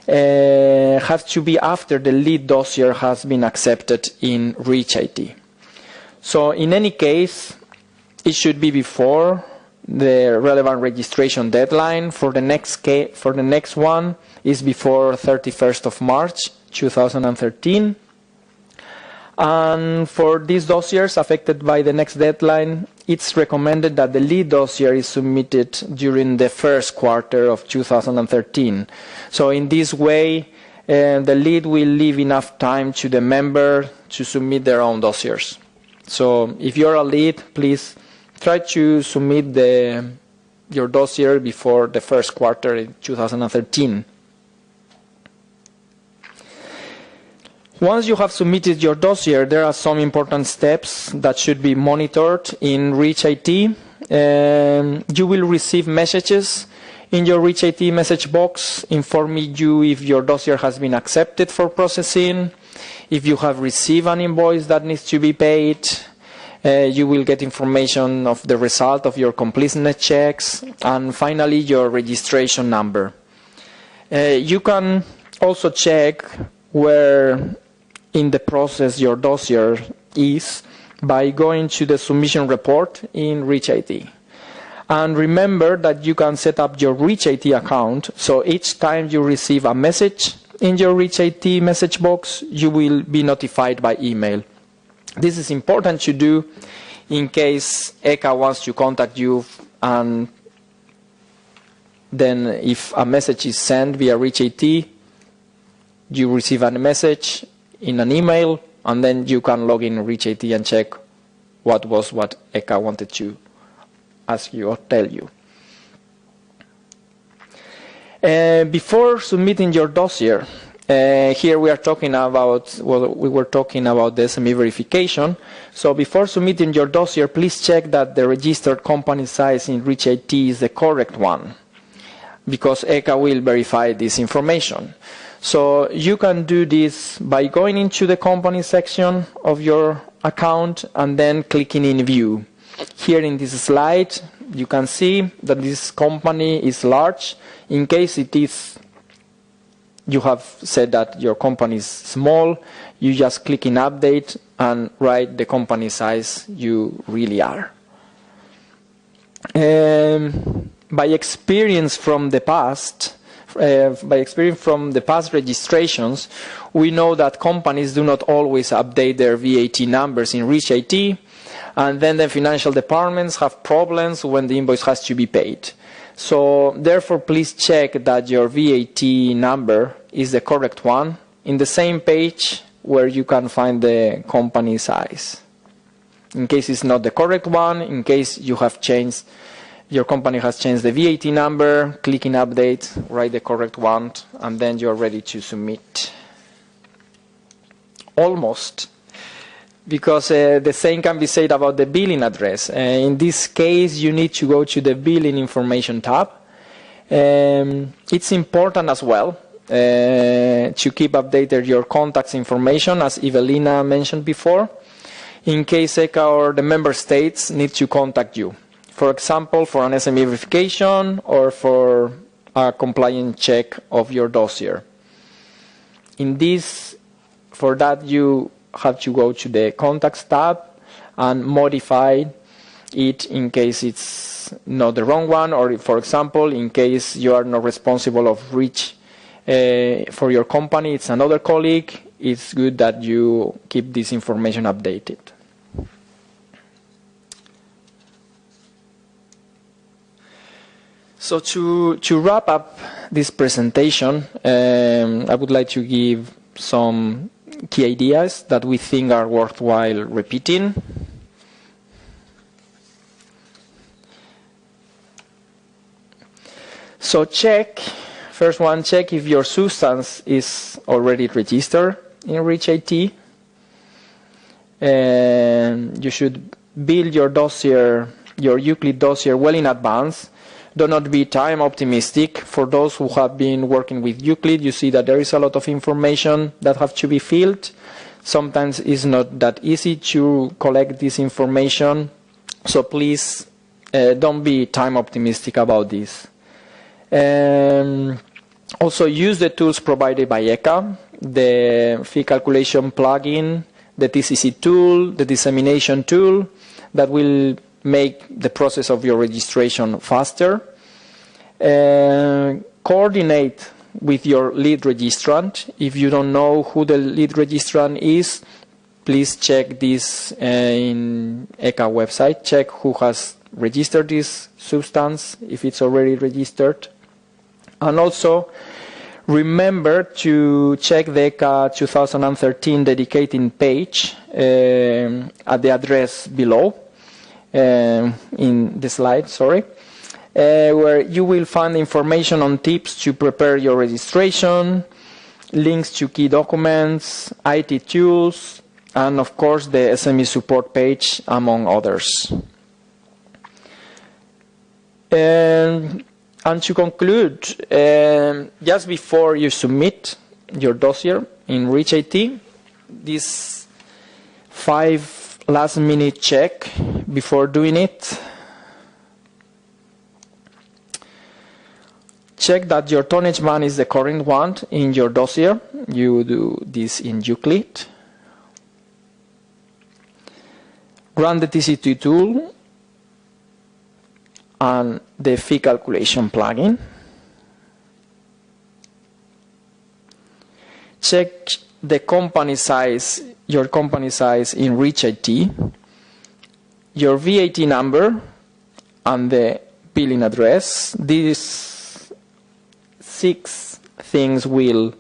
has to be after the lead dossier has been accepted in REACH IT. So in any case, it should be before the relevant registration deadline. For the next one is before 31st of March 2013. And for these dossiers affected by the next deadline, it's recommended that the lead dossier is submitted during the first quarter of 2013. So in this way, the lead will leave enough time to the member to submit their own dossiers. So if you're a lead, please try to submit your dossier before the first quarter in 2013. Once you have submitted your dossier, there are some important steps that should be monitored in REACH IT. You will receive messages in your REACH IT message box informing you if your dossier has been accepted for processing, if you have received an invoice that needs to be paid. You will get information of the result of your completeness checks, and finally your registration number. You can also check where in the process your dossier is by going to the submission report in REACH IT. And remember that you can set up your REACH IT account, so each time you receive a message in your REACH IT message box, you will be notified by email. This is important to do in case ECA wants to contact you, and then if a message is sent via REACH IT, you receive a message in an email, and then you can log in REACH IT and check what ECA wanted to ask you or tell you. Before submitting your dossier, here we are talking about, we were talking about the SME verification. So before submitting your dossier, please check that the registered company size in REACH IT is the correct one, because ECA will verify this information. So you can do this by going into the company section of your account and then clicking in View. Here in this slide, you can see that this company is large. In case it is, you have said that your company is small, you just click in Update and write the company size you really are. By experience from the past, registrations, we know that companies do not always update their VAT numbers in REACH IT, and then the financial departments have problems when the invoice has to be paid. So therefore, please check that your VAT number is the correct one in the same page where you can find the company size. In case it's not the correct one, in case you have changed, your company has changed the VAT number, click in Update, write the correct one, and then you're ready to submit. Almost. because the same can be said about the billing address. In this case, you need to go to the billing information tab. It's important as well to keep updated your contacts information, as Evelina mentioned before, in case ECA or the member states need to contact you. For example, for an SME verification or for a compliance check of your dossier. For that, you have to go to the Contacts tab and modify it in case it's not the wrong one, or for example, in case you are not responsible of REACH for your company, it's another colleague, it's good that you keep this information updated. So to wrap up this presentation, I would like to give some key ideas that we think are worthwhile repeating. So first one, check if your substance is already registered in REACH IT. You should build your dossier, your Euclid dossier, well in advance. Do not be time optimistic. For those who have been working with Euclid, you see that there is a lot of information that have to be filled. Sometimes it's not that easy to collect this information, so please don't be time optimistic about this. Also use the tools provided by ECA, the fee calculation plugin, the TCC tool, the dissemination tool, that will make the process of your registration faster. Coordinate with your lead registrant. If you don't know who the lead registrant is, please check this in ECA website. Check who has registered this substance, if it's already registered. And also, remember to check the ECA 2013 dedicating page at the address below. In the slide, where you will find information on tips to prepare your registration, links to key documents, IT tools, and of course the SME support page, among others. And to conclude, just before you submit your dossier in REACH IT, these 5 last-minute check before doing it. Check that your tonnage band is the current one in your dossier. You do this in Euclid. Run the TCT tool and the fee calculation plugin. Check the company size, your company size in REACH IT, your VAT number, and the billing address. These 6 things will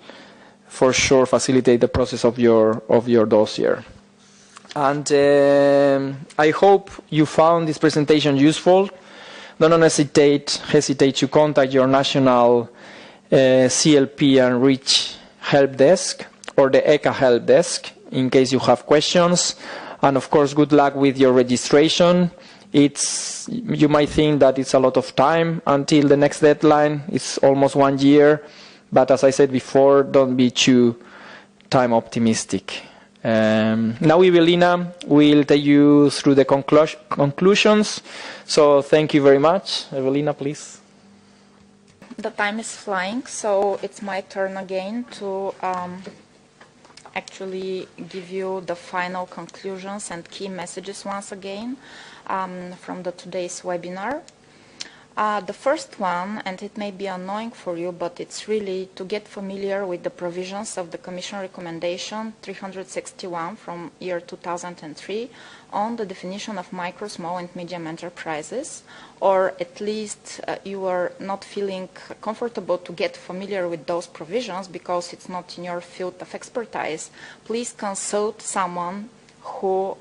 for sure facilitate the process of your dossier. And I hope you found this presentation useful. Don't hesitate to contact your national CLP and REACH help desk or the ECA help desk in case you have questions. And of course, good luck with your registration. You might think that it's a lot of time until the next deadline. It's almost 1 year. But as I said before, don't be too time optimistic. Now Evelina will take you through the conclusions. So thank you very much. Evelina, please. The time is flying, so it's my turn again to actually give you the final conclusions and key messages once again from today's webinar. The first one, and it may be annoying for you, but it's really to get familiar with the provisions of the Commission Recommendation 361 from year 2003 on the definition of micro, small and medium enterprises, or at least you are not feeling comfortable to get familiar with those provisions because it's not in your field of expertise. Please consult someone who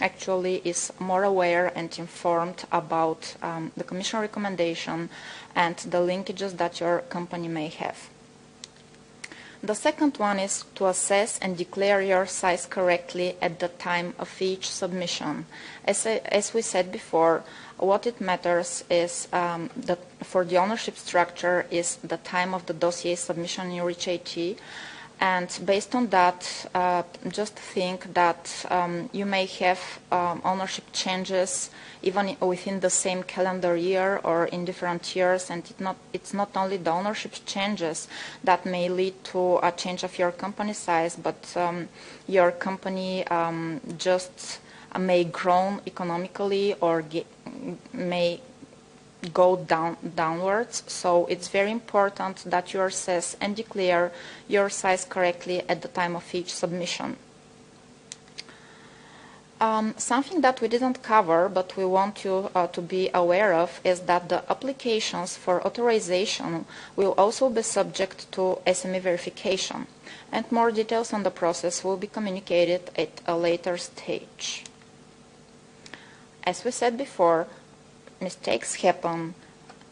actually is more aware and informed about the Commission recommendation and the linkages that your company may have. The second one is to assess and declare your size correctly at the time of each submission. As we said before, what it matters is for the ownership structure is the time of the dossier submission in REACH AT. And based on that, just think that you may have ownership changes even within the same calendar year or in different years, and it's not only the ownership changes that may lead to a change of your company size, but your company just may grow economically or may go downwards. So it's very important that you assess and declare your size correctly at the time of each submission. Something that we didn't cover but we want you to be aware of is that the applications for authorization will also be subject to SME verification, and more details on the process will be communicated at a later stage. As we said before, mistakes happen.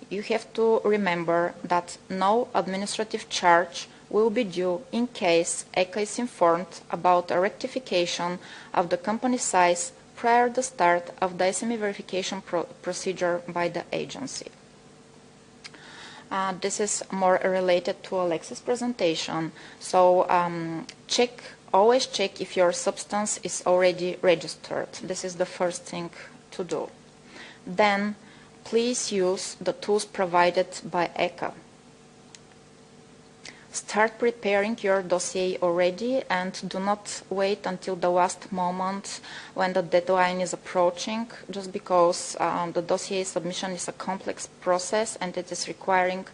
You have to remember that no administrative charge will be due in case ECHA is informed about a rectification of the company size prior to the start of the SME verification procedure by the agency. This is more related to Alexis' presentation. So always check if your substance is already registered. This is the first thing to do. Then please use the tools provided by ECHA. Start preparing your dossier already and do not wait until the last moment when the deadline is approaching, just because the dossier submission is a complex process and it is requiring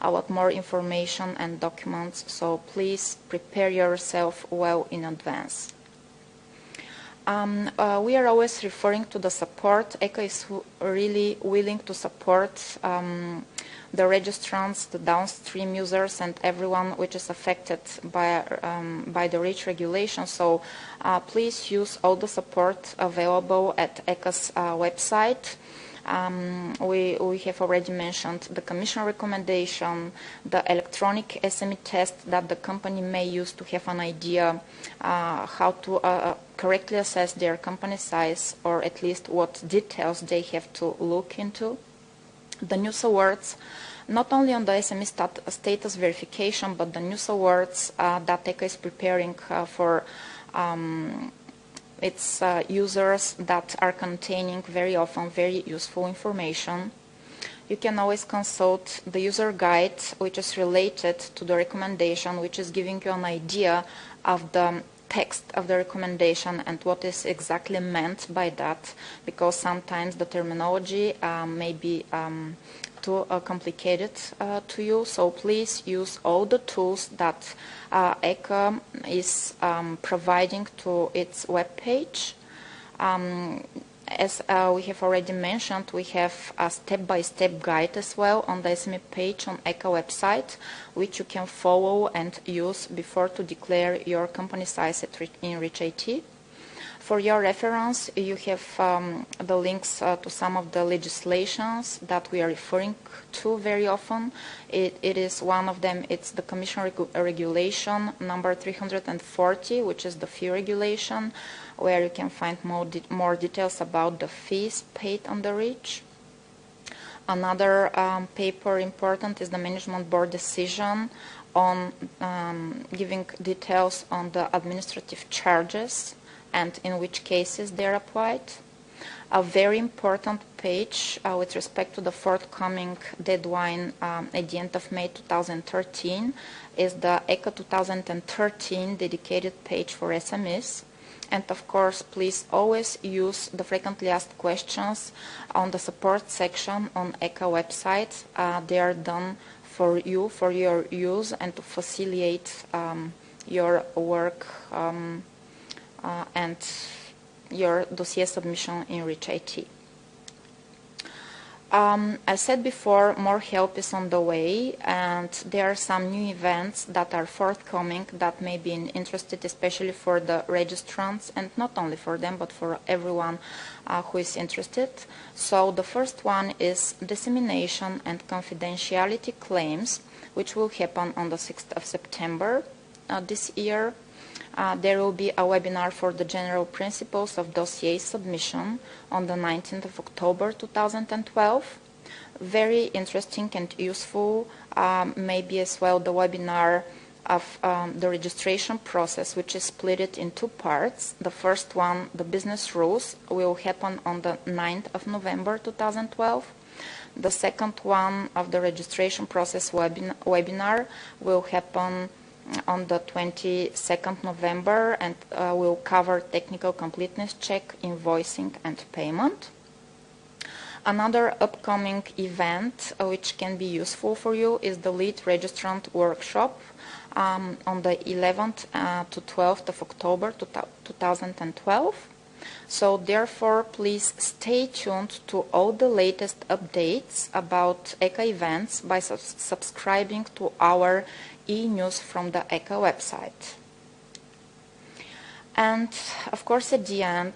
a lot more information and documents, so please prepare yourself well in advance. We are always referring to the support. ECHA is really willing to support the registrants, the downstream users, and everyone which is affected by the REACH regulation. So please use all the support available at ECHA's website. We have already mentioned the Commission recommendation, the electronic SME test that the company may use to have an idea how to correctly assess their company size, or at least what details they have to look into. The news alerts, not only on the SME status verification, but the news alerts that ECHA is preparing for its users that are containing very often very useful information. You can always consult the user guide, which is related to the recommendation, which is giving you an idea of the text of the recommendation and what is exactly meant by that, because sometimes the terminology may be too complicated to you. So please use all the tools that ECHA is providing to its web page. As we have already mentioned, we have a step-by-step guide as well on the SME page on ECHA website, which you can follow and use before to declare your company size in REACH AT. For your reference, you have the links to some of the legislations that we are referring to very often. It is one of them, it's the Commission regulation number 340, which is the fee regulation, where you can find more details about the fees paid on the REACH. Another paper important is the Management Board decision on giving details on the administrative charges and in which cases they are applied. A very important page with respect to the forthcoming deadline at the end of May 2013 is the ECHA 2013 dedicated page for SMEs. And of course, please always use the frequently asked questions on the support section on ECHA website. They are done for you, for your use, and to facilitate your work and your dossier submission in REACH AT. As said before, more help is on the way, and there are some new events that are forthcoming that may be interested, especially for the registrants, and not only for them, but for everyone who is interested. So the first one is dissemination and confidentiality claims, which will happen on the 6th of September. this year. There will be a webinar for the general principles of dossier submission on the 19th of October 2012. Very interesting and useful, maybe as well the webinar of the registration process, which is split in two parts. The first one, the business rules, will happen on the 9th of November 2012. The second one of the registration process webinar will happen on the 22nd November and will cover technical completeness check, invoicing and payment. Another upcoming event which can be useful for you is the lead registrant workshop on the 11th to 12th of October 2012. So therefore, please stay tuned to all the latest updates about ECHA events by subscribing to our e-news from the ECHA website. And of course, at the end,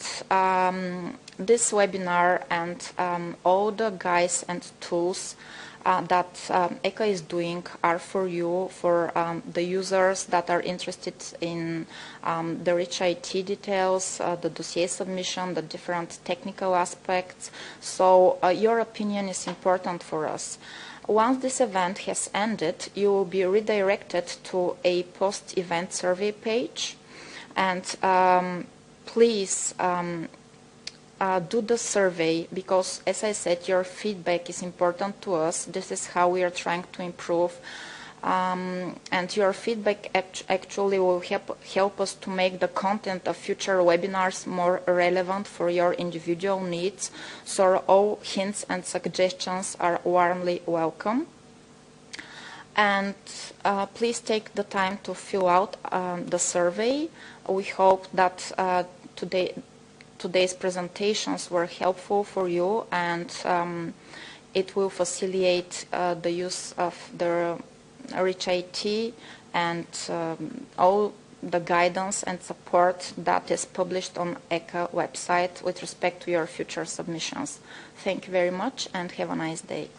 this webinar and all the guides and tools that ECHA is doing are for you, for the users that are interested in the REACH IT details, the dossier submission, the different technical aspects. So your opinion is important for us. Once this event has ended, you will be redirected to a post-event survey page. And please do the survey, because, as I said, your feedback is important to us. This is how we are trying to improve. And your feedback actually will help us to make the content of future webinars more relevant for your individual needs. So all hints and suggestions are warmly welcome. And please take the time to fill out the survey. We hope that today's presentations were helpful for you, and it will facilitate the use of the REACH IT and all the guidance and support that is published on ECHA website with respect to your future submissions. Thank you very much and have a nice day.